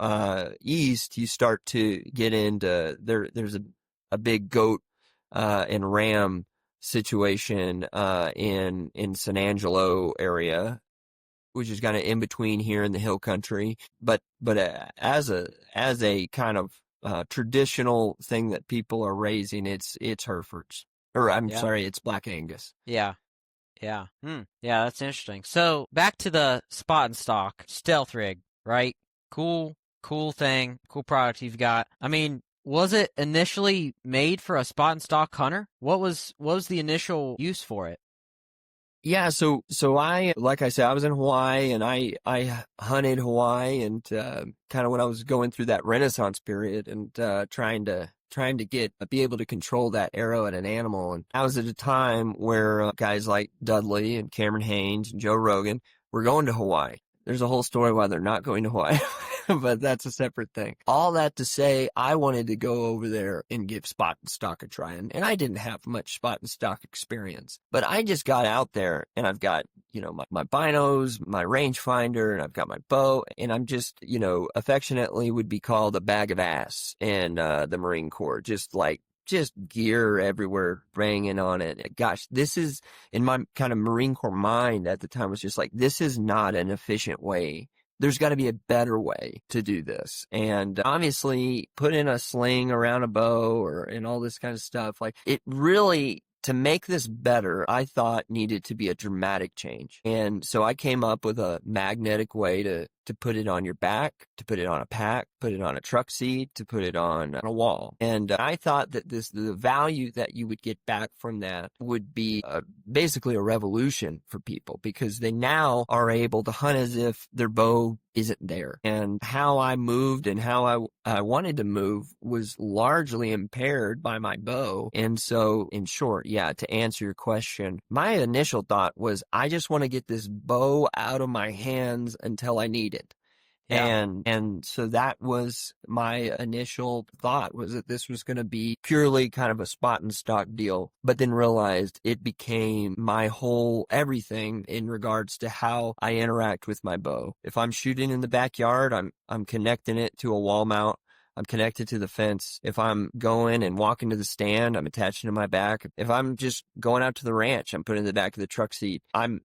Speaker 2: east, you start to get into there's a big goat and ram situation in San Angelo area, which is kind of in between here in the hill country. But as a kind of traditional thing that people are raising, it's Herefords, or I'm
Speaker 1: Yeah.
Speaker 2: sorry, it's Black Angus.
Speaker 1: Yeah. Yeah. Yeah, that's interesting. So back to the spot and stock stealth rig, right? Cool thing, cool product you've got. I mean, was it initially made for a spot and stock hunter? What was the initial use for it?
Speaker 2: Yeah, so I, like I said, I was in Hawaii and I hunted Hawaii and kind of when I was going through that Renaissance period and trying to be able to control that arrow at an animal. And I was at a time where guys like Dudley and Cameron Haynes and Joe Rogan were going to Hawaii. There's a whole story why they're not going to Hawaii, but that's a separate thing. All that to say, I wanted to go over there and give spot and stock a try. And I didn't have much spot and stock experience, but I just got out there and I've got, my binos, my rangefinder, and I've got my bow, and I'm just, affectionately would be called a bag of ass in the Marine Corps, just gear everywhere, banging on it. Gosh, this is, in my kind of Marine Corps mind at the time, was just like, this is not an efficient way. There's got to be a better way to do this. And obviously, put in a sling around a bow and all this kind of stuff, like, it really, to make this better, I thought needed to be a dramatic change. And so I came up with a magnetic way to put it on your back, to put it on a pack, put it on a truck seat, to put it on a wall. And I thought that the value that you would get back from that would be basically a revolution for people, because they now are able to hunt as if their bow isn't there. And how I moved and how I wanted to move was largely impaired by my bow. And so, in short, yeah, to answer your question, my initial thought was, I just want to get this bow out of my hands until I need it.
Speaker 1: Yeah.
Speaker 2: And so that was my initial thought, was that this was going to be purely kind of a spot and stock deal, but then realized it became my whole everything in regards to how I interact with my bow. If I'm shooting in the backyard, I'm connecting it to a wall mount. I'm connected to the fence. If I'm going and walking to the stand, I'm attaching to my back. If I'm just going out to the ranch, I'm putting it in the back of the truck seat. I'm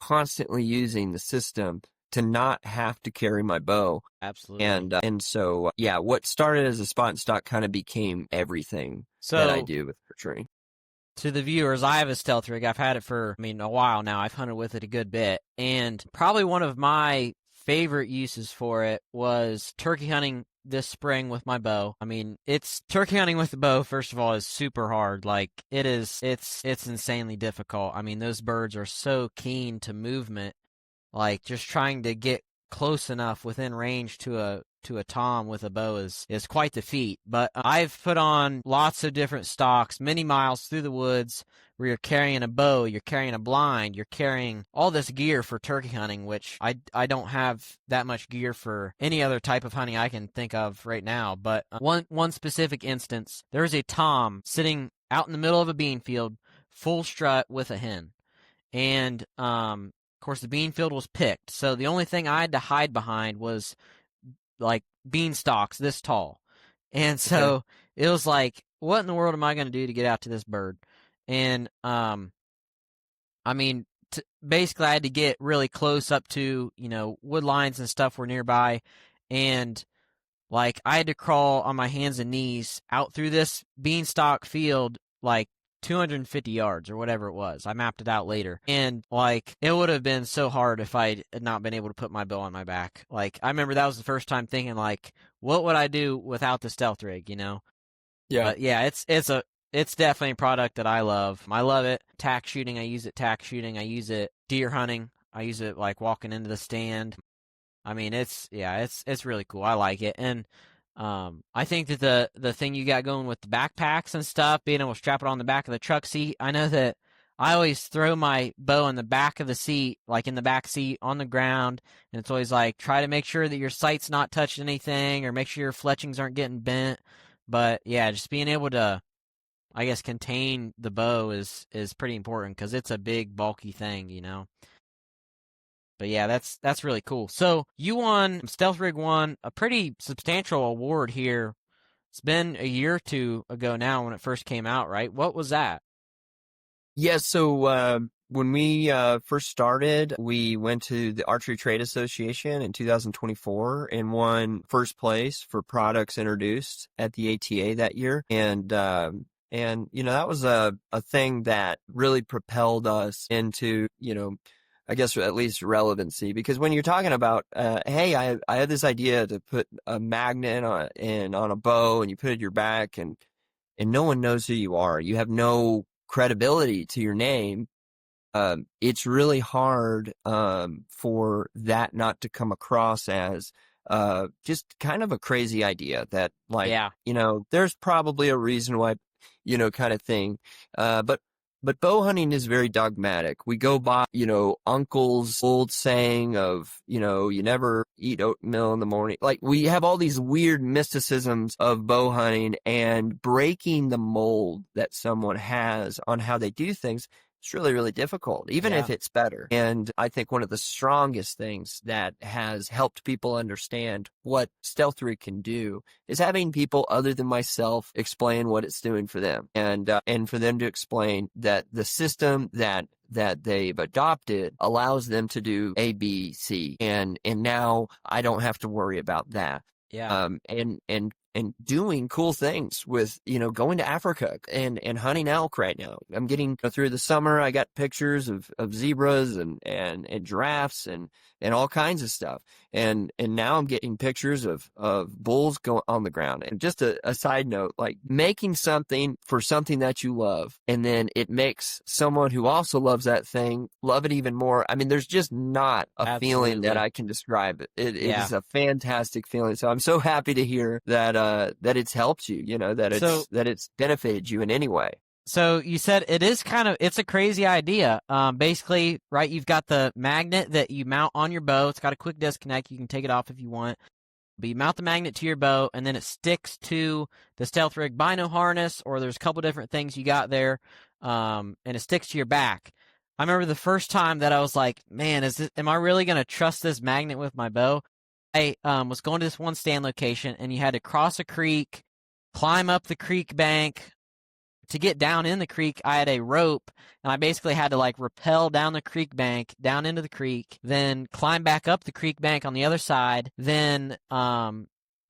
Speaker 2: constantly using the system to not have to carry my bow.
Speaker 1: Absolutely.
Speaker 2: And so, yeah, what started as a spot and stock kind of became everything that I
Speaker 1: So,
Speaker 2: do with archery.
Speaker 1: to the viewers, I have a stealth rig. I've had it for, a while now. I've hunted with it a good bit. And probably one of my favorite uses for it was turkey hunting this spring with my bow. It's turkey hunting with the bow, first of all, is super hard. Like, it's insanely difficult. Those birds are so keen to movement. Like, just trying to get close enough within range to a tom with a bow is quite the feat. But I've put on lots of different stalks, many miles through the woods, where you're carrying a bow, you're carrying a blind, you're carrying all this gear for turkey hunting, which I don't have that much gear for any other type of hunting I can think of right now. But one specific instance, there was a tom sitting out in the middle of a bean field, full strut with a hen. And of course, the bean field was picked, so the only thing I had to hide behind was like bean stalks this tall. And
Speaker 2: Okay.
Speaker 1: so it was like, what in the world am I going to do to get out to this bird? And I mean, basically, I had to get really close up to, wood lines and stuff were nearby, and like I had to crawl on my hands and knees out through this beanstalk field, like 250 yards or whatever it was. I mapped it out later. And like, it would have been so hard if I had not been able to put my bow on my back. Like, I remember that was the first time thinking, like, what would I do without the stealth rig?
Speaker 2: Yeah.
Speaker 1: But yeah, it's definitely a product that I love. I love it. Tack shooting, I use it tack shooting. I use it deer hunting. I use it like walking into the stand. It's really cool. I like it. And I think that the thing you got going with the backpacks and stuff, being able to strap it on the back of the truck seat, I know that I always throw my bow in the back of the seat, like in the back seat on the ground, and it's always like, try to make sure that your sight's not touching anything, or make sure your fletchings aren't getting bent. But yeah, just being able to, I guess, contain the bow is pretty important, because it's a big, bulky thing. But yeah, that's really cool. So you won, Stealth Rig won a pretty substantial award here. It's been a year or two ago now when it first came out, right? What was that?
Speaker 2: Yeah, so when we first started, we went to the Archery Trade Association in 2024 and won first place for products introduced at the ATA that year. And that was a thing that really propelled us into, I guess at least relevancy, because when you're talking about, hey, I had this idea to put a magnet on a bow, and you put it in your back, and no one knows who you are. You have no credibility to your name. It's really hard for that not to come across as just kind of a crazy idea that, like,
Speaker 1: Yeah,
Speaker 2: there's probably a reason why, kind of thing. But bow hunting is very dogmatic. We go by, uncle's old saying of, you never eat oatmeal in the morning. Like, we have all these weird mysticisms of bow hunting, and breaking the mold that someone has on how they do things. It's really, really difficult, even
Speaker 1: yeah,
Speaker 2: if it's better. And I think one of the strongest things that has helped people understand what stealth rig can do is having people other than myself explain what it's doing for them, and for them to explain that the system that they've adopted allows them to do A, B, C, and now I don't have to worry about that.
Speaker 1: yeah,
Speaker 2: And and doing cool things with, going to Africa and hunting elk right now. I'm getting through the summer. I got pictures of zebras and giraffes and all kinds of stuff. And now I'm getting pictures of bulls going on the ground. And just a side note, like making something for something that you love, and then it makes someone who also loves that thing love it even more. I mean, there's just not a feeling that
Speaker 1: Absolutely.
Speaker 2: I can describe it. It
Speaker 1: Yeah.
Speaker 2: is a fantastic feeling. So I'm so happy to hear that it's helped you,
Speaker 1: So
Speaker 2: that it's benefited you in any way.
Speaker 1: So you said it's a crazy idea. Basically, right, you've got the magnet that you mount on your bow. It's got a quick disconnect. You can take it off if you want. But you mount the magnet to your bow, and then it sticks to the Stealth Rig bino harness, or there's a couple different things you got there, and it sticks to your back. I remember the first time that I was like, man, am I really going to trust this magnet with my bow? I was going to this one stand location, and you had to cross a creek, climb up the creek bank, to get down in the creek, I had a rope, and I basically had to like rappel down the creek bank, down into the creek, then climb back up the creek bank on the other side. Then, I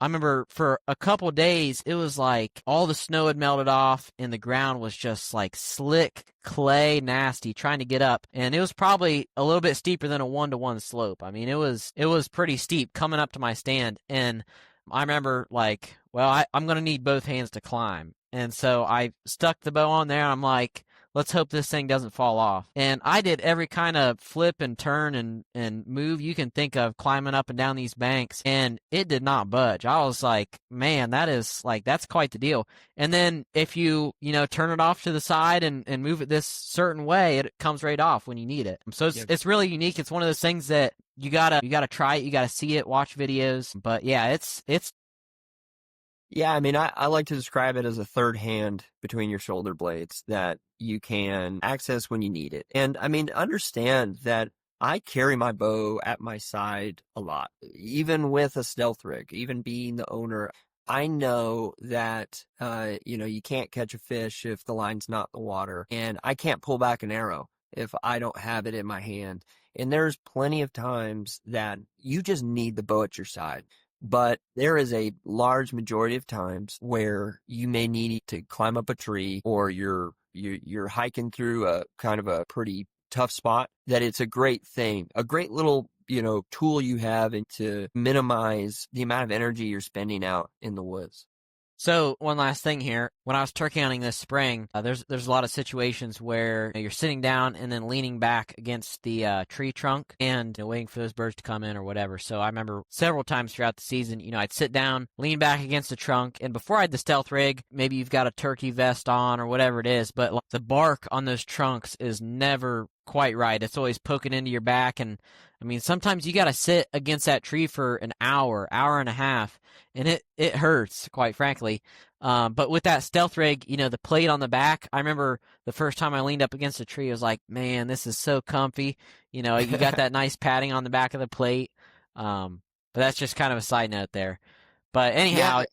Speaker 1: remember for a couple days, it was like all the snow had melted off, and the ground was just like slick clay, nasty, trying to get up. And it was probably a little bit steeper than a 1-to-1 slope. I mean, it was pretty steep coming up to my stand, and I remember like, well, I'm going to need both hands to climb. And so I stuck the bow on there, and I'm like, let's hope this thing doesn't fall off. And I did every kind of flip and turn and move you can think of climbing up and down these banks, and it did not budge. I was like, man, that's quite the deal. And then if turn it off to the side and move it this certain way, it comes right off when you need it. So
Speaker 2: Yep.
Speaker 1: it's really unique. It's one of those things that you gotta try it, you gotta see it, watch videos. But yeah, it's
Speaker 2: Yeah, I mean, I like to describe it as a third hand between your shoulder blades that you can access when you need it. And I mean, understand that I carry my bow at my side a lot, even with a stealth rig, even being the owner. I know that, you can't catch a fish if the line's not in the water, and I can't pull back an arrow if I don't have it in my hand. And there's plenty of times that you just need the bow at your side. But there is a large majority of times where you may need to climb up a tree, or you're hiking through a kind of a pretty tough spot, that it's a great thing, a great little, tool you have and to minimize the amount of energy you're spending out in the woods.
Speaker 1: So one last thing here. When I was turkey hunting this spring, there's a lot of situations where you're sitting down and then leaning back against the tree trunk and waiting for those birds to come in or whatever. So I remember several times throughout the season, I'd sit down, lean back against the trunk, and before I had the stealth rig, maybe you've got a turkey vest on or whatever it is, but like, the bark on those trunks is never quite right. It's always poking into your back, and I mean, sometimes you got to sit against that tree for an hour, hour and a half, and it hurts, quite frankly. But with that stealth rig, the plate on the back, I remember the first time I leaned up against a tree, I was like, man, this is so comfy. You got that nice padding on the back of the plate. But that's just kind of a side note there. But
Speaker 2: Yeah,
Speaker 1: anyhow,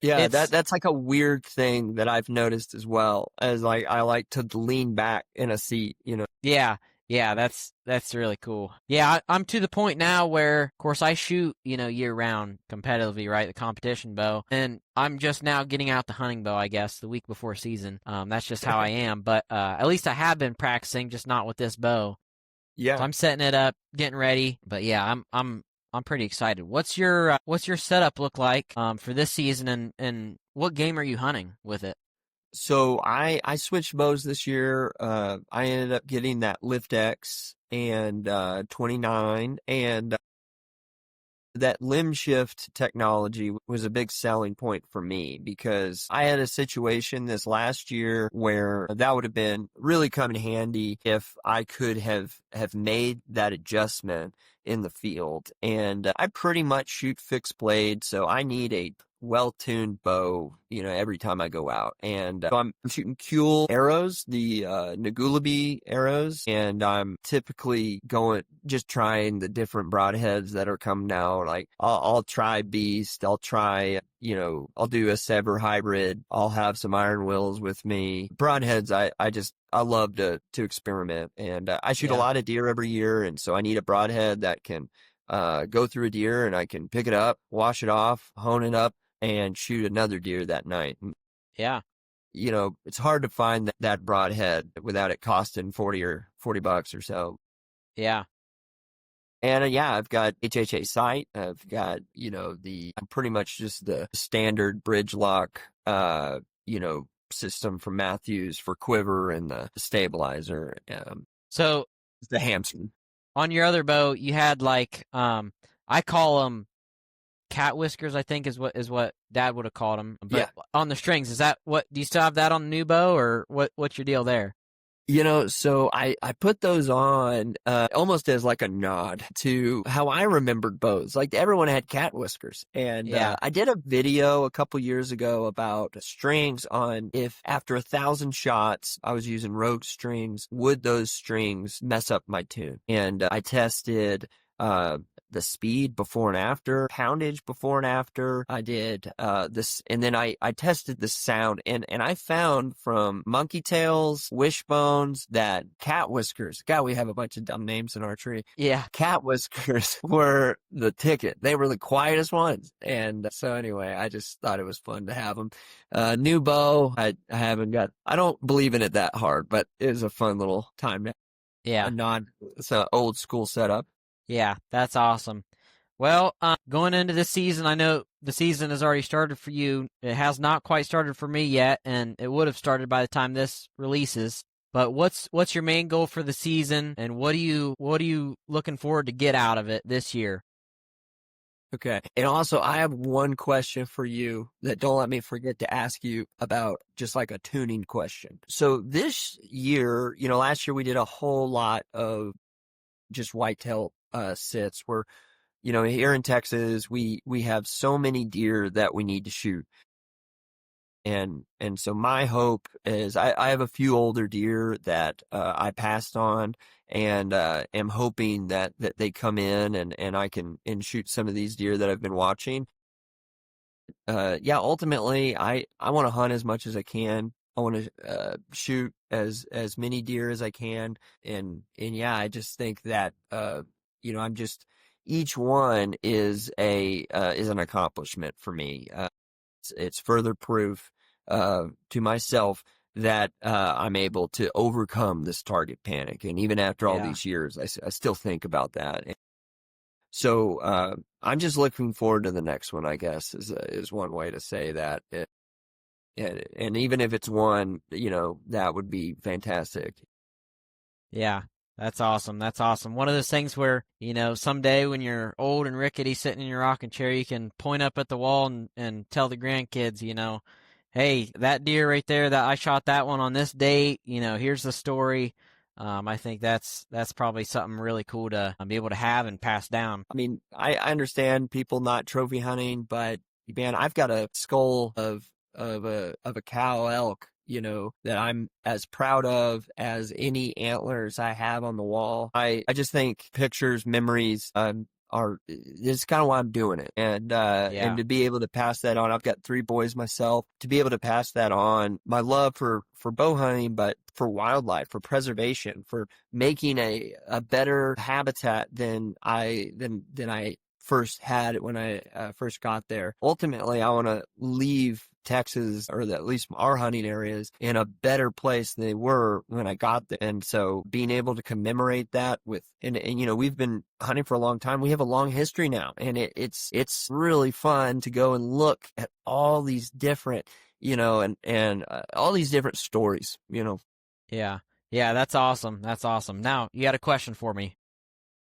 Speaker 2: yeah,
Speaker 1: it's
Speaker 2: that's like a weird thing that I've noticed as well, as like I like to lean back in a seat.
Speaker 1: Yeah, yeah, that's really cool. Yeah, I'm to the point now where, of course, I shoot, year round competitively, right? The competition bow, and I'm just now getting out the hunting bow, I guess, the week before season. That's just how I am. But at least I have been practicing, just not with this bow. So
Speaker 2: Yeah.
Speaker 1: I'm setting it up, getting ready. But yeah, I'm pretty excited. What's your setup look like for this season, and what game are you hunting with it?
Speaker 2: So I switched bows this year. I ended up getting that Lift X and 29, and that limb shift technology was a big selling point for me, because I had a situation this last year where that would have been really come in handy if I could have made that adjustment in the field. And I pretty much shoot fixed blade, so I need a well-tuned bow, every time I go out. And so I'm shooting Kuhl arrows, the Nagulabi arrows, and I'm typically just trying the different broadheads that are coming out. Like I'll try Beast, I'll try, I'll do a Sever hybrid, I'll have some iron wills with me. Broadheads, I love to experiment, and I shoot a
Speaker 1: Yeah.
Speaker 2: lot of deer every year, and so I need a broadhead that can go through a deer, and I can pick it up, wash it off, hone it up, and shoot another deer that night.
Speaker 1: Yeah.
Speaker 2: It's hard to find that broadhead without it costing 40 bucks or so.
Speaker 1: Yeah.
Speaker 2: And yeah, I've got HHA sight. I've got, pretty much just the standard bridge lock, system from Matthews for quiver and the stabilizer.
Speaker 1: So
Speaker 2: The hamstring.
Speaker 1: on your other bow, you had like, I call them cat whiskers, I think is what Dad would have called them. But
Speaker 2: Yeah.
Speaker 1: on the strings, is that what, do you still have that on the new bow, or what's your deal there?
Speaker 2: So I put those on almost as like a nod to how I remembered bows. Like everyone had cat whiskers. And
Speaker 1: Yeah.
Speaker 2: I did a video a couple years ago about strings on if after 1,000 shots I was using Rogue strings, would those strings mess up my tune? And I tested the speed before and after, poundage before and after. I did this, and then I tested the sound, and I found from monkey tails, wishbones, that cat whiskers. God, we have a bunch of dumb names in archery.
Speaker 1: Yeah.
Speaker 2: Cat whiskers were the ticket. They were the quietest ones. And so anyway, I just thought it was fun to have them. New bow, I don't believe in it that hard, but it was a fun little time.
Speaker 1: Yeah.
Speaker 2: It's an old school setup.
Speaker 1: Yeah, that's awesome. Well, going into this season, I know the season has already started for you. It has not quite started for me yet, and it would have started by the time this releases. But what's your main goal for the season, and what are you looking forward to get out of it this year?
Speaker 2: Okay. And also, I have one question for you that don't let me forget to ask you about, just like a tuning question. So this year, last year we did a whole lot of just whitetail sits where, here in Texas, we have so many deer that we need to shoot. And so my hope is I have a few older deer that I passed on, and am hoping that they come in and I can shoot some of these deer that I've been watching. Ultimately I want to hunt as much as I can. I want to shoot as many deer as I can, and yeah, I just think that I'm just, each one is an accomplishment for me. It's further proof to myself that I'm able to overcome this target panic, and even after all these years, I still think about that. So I'm just looking forward to the next one, I guess, is one way to say that. And even if it's one, that would be fantastic.
Speaker 1: Yeah, that's awesome. That's awesome. One of those things where, someday when you're old and rickety sitting in your rocking chair, you can point up at the wall and tell the grandkids, hey, that deer right there, that I shot that one on this date, here's the story. I think that's probably something really cool to be able to have and pass down.
Speaker 2: I mean, I understand people not trophy hunting, but man, I've got a skull of a cow elk, that I'm as proud of as any antlers I have on the wall. I just think pictures, memories, it's kind of why I'm doing it. And to be able to pass that on, I've got 3 boys myself, to be able to pass that on, my love for bow hunting, but for wildlife, for preservation, for making a better habitat than I first had when I first got there. Ultimately, I want to leave Texas, or at least our hunting areas, in a better place than they were when I got there. And so being able to commemorate that and we've been hunting for a long time. We have a long history now, and it's really fun to go and look at all these different, and all these different stories,
Speaker 1: Yeah. Yeah, that's awesome. That's awesome. Now, you got a question for me.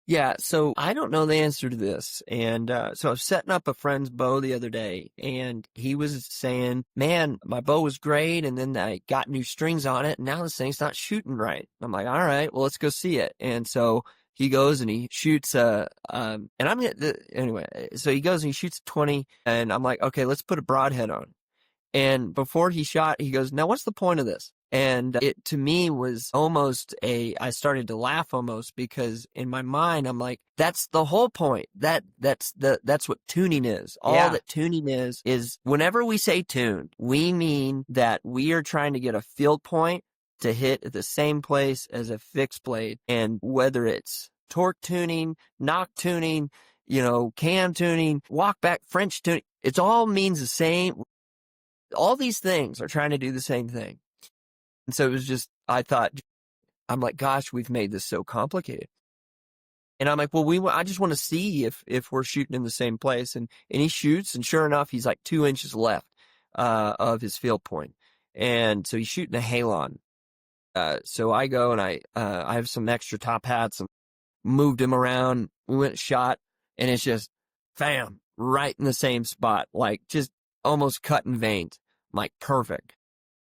Speaker 2: Yeah, so I don't know the answer to this. And so I was setting up a friend's bow the other day, and he was saying, man, my bow was great, and then I got new strings on it, and now this thing's not shooting right. I'm like, all right, well, let's go see it. And so he goes and he shoots anyway, so he goes and he shoots 20, and I'm like, okay, let's put a broadhead on. And before he shot, he goes, now what's the point of this? And it, to me, was almost I started to laugh almost, because in my mind, I'm like, that's the whole point. That's what tuning is. All that tuning is whenever we say tune, we mean that we are trying to get a field point to hit at the same place as a fixed blade. And whether it's torque tuning, knock tuning, cam tuning, walk back, French tuning. It all means the same. All these things are trying to do the same thing. And so it was just, I'm like, gosh, we've made this so complicated. And I'm like, well, I just want to see if we're shooting in the same place. And he shoots, and sure enough, he's like 2 inches left, of his field point. And so he's shooting a halon. So I go and I have some extra top hats and moved him around. We went shot, and it's just, bam, right in the same spot, like just almost cutting veins. I'm like, perfect.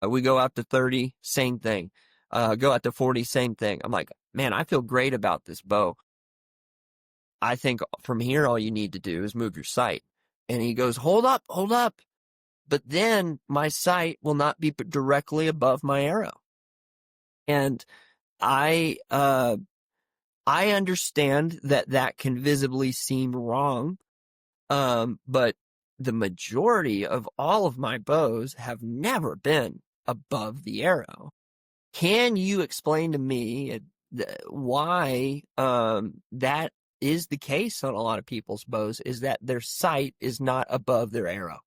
Speaker 2: We go out to 30, same thing. Go out to 40, same thing. I'm like, man, I feel great about this bow. I think from here, all you need to do is move your sight. And he goes, hold up. But then my sight will not be directly above my arrow. And I understand that can visibly seem wrong. But the majority of all of my bows have never been above the arrow. Can you explain to me why that is the case on a lot of people's bows, is that their sight is not above their arrow?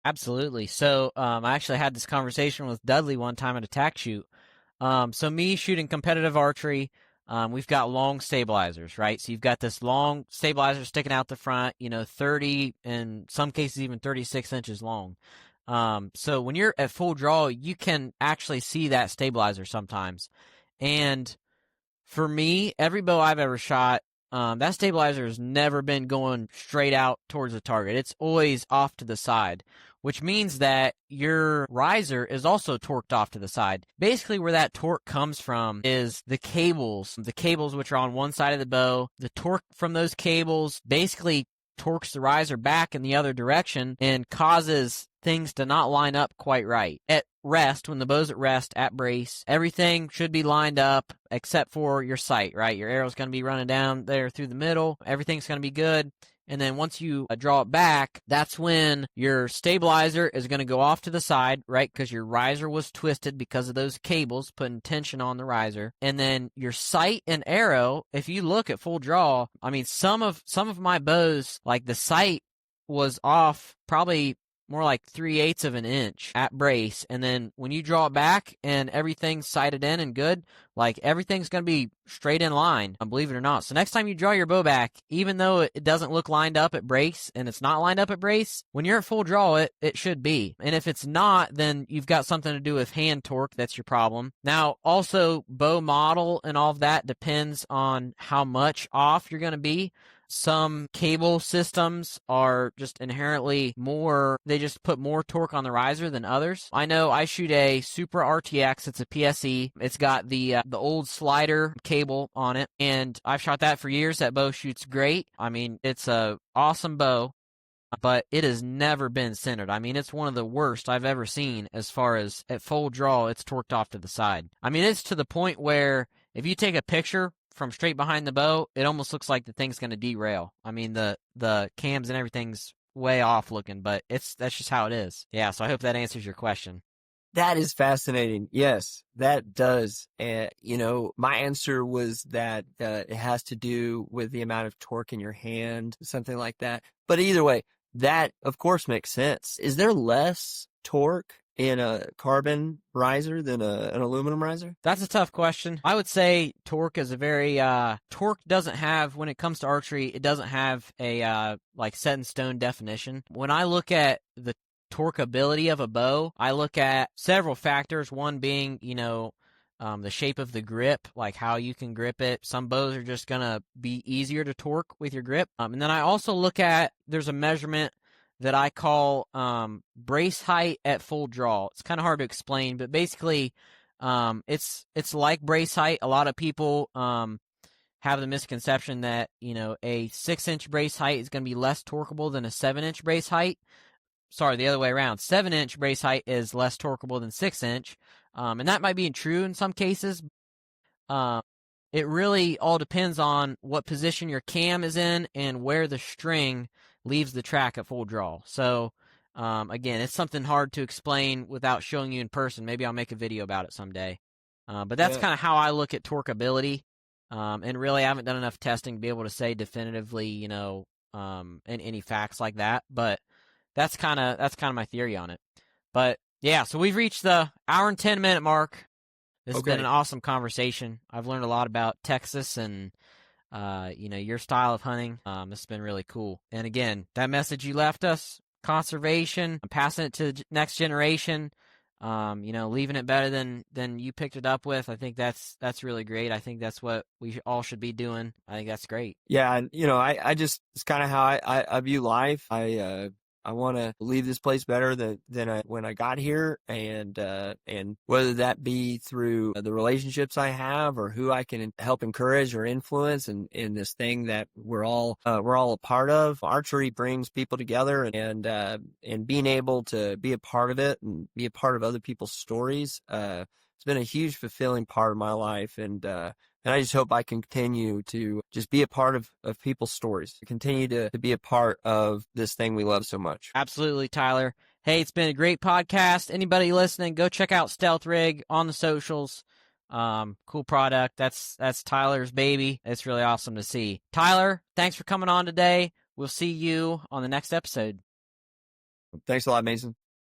Speaker 1: Absolutely. So I actually had this conversation with Dudley one time at a tack shoot. So me shooting competitive archery, we've got long stabilizers, right? So you've got this long stabilizer sticking out the front, 30, in some cases even 36 inches long. So when you're at full draw, you can actually see that stabilizer sometimes. And for me, every bow I've ever shot, that stabilizer has never been going straight out towards the target. It's always off to the side, which means that your riser is also torqued off to the side. Basically, where that torque comes from is the cables which are on one side of the bow. The torque from those cables basically torques the riser back in the other direction and causes things to not line up quite right. At rest, when the bow's at rest, at brace, everything should be lined up except for your sight, right? Your arrow's going to be running down there through the middle. Everything's going to be good. And then once you draw it back, that's when your stabilizer is going to go off to the side, right? Because your riser was twisted because of those cables putting tension on the riser. And then your sight and arrow, if you look at full draw, I mean, some of my bows, like the sight was off probably more like 3/8 of an inch at brace. And then when you draw it back and everything's sighted in and good, like everything's going to be straight in line, believe it or not. So next time you draw your bow back, even though it doesn't look lined up at brace and it's not lined up at brace, when you're at full draw, it should be. And if it's not, then you've got something to do with hand torque. That's your problem. Now, also bow model and all of that depends on how much off you're going to be. Some cable systems are just inherently they just put more torque on the riser than others. I know I shoot a Super RTX, it's a PSE. It's got the old slider cable on it, and I've shot that for years. That bow shoots great. I mean, it's a awesome bow, but it has never been centered. I mean, it's one of the worst I've ever seen as far as at full draw, it's torqued off to the side. I mean, it's to the point where if you take a picture from straight behind the bow, it almost looks like the thing's going to derail. I mean, the cams and everything's way off looking, but that's just how it is. Yeah, so I hope that answers your question.
Speaker 2: That is fascinating. Yes, that does. My answer was that it has to do with the amount of torque in your hand, something like that. But either way, that of course makes sense. Is there less torque in a carbon riser than an aluminum riser?
Speaker 1: That's a tough question. I would say torque is a very torque doesn't have, when it comes to archery, it doesn't have a like set in stone definition. When I look at the torqueability of a bow, I look at several factors. One being, the shape of the grip, like how you can grip it. Some bows are just gonna be easier to torque with your grip. And then I also look at, there's a measurement that I call brace height at full draw. It's kind of hard to explain, but basically, it's like brace height. A lot of people have the misconception that a 6-inch brace height is going to be less torqueable than a 7-inch brace height. Sorry, the other way around. 7-inch brace height is less torqueable than 6-inch, and that might be true in some cases. It really all depends on what position your cam is in and where the string leaves the track at full draw. So, again, it's something hard to explain without showing you in person. Maybe I'll make a video about it someday. But that's kind of how I look at torqueability. And really, I haven't done enough testing to be able to say definitively, in any facts like that, but that's kind of my theory on it. But yeah, so we've reached the hour and 10-minute mark. This has been an
Speaker 2: Okay.
Speaker 1: awesome conversation. I've learned a lot about Texas and your style of hunting. It's been really cool. And again, that message you left us, conservation, passing it to the next generation, leaving it better than you picked it up with. I think that's really great. I think that's what we all should be doing. I think that's great.
Speaker 2: Yeah, and I just it's kind of how I view life. I want to leave this place better than when I got here, and whether that be through the relationships I have or who I can help encourage or influence in this thing that we're all a part of. Archery brings people together, and being able to be a part of it and be a part of other people's stories. It's been a huge fulfilling part of my life, and I just hope I can continue to just be a part of people's stories, continue to be a part of this thing we love so much.
Speaker 1: Absolutely, Tyler. Hey, it's been a great podcast. Anybody listening, go check out Stealth Rig on the socials. Cool product. That's Tyler's baby. It's really awesome to see. Tyler, thanks for coming on today. We'll see you on the next episode.
Speaker 2: Thanks a lot, Mason.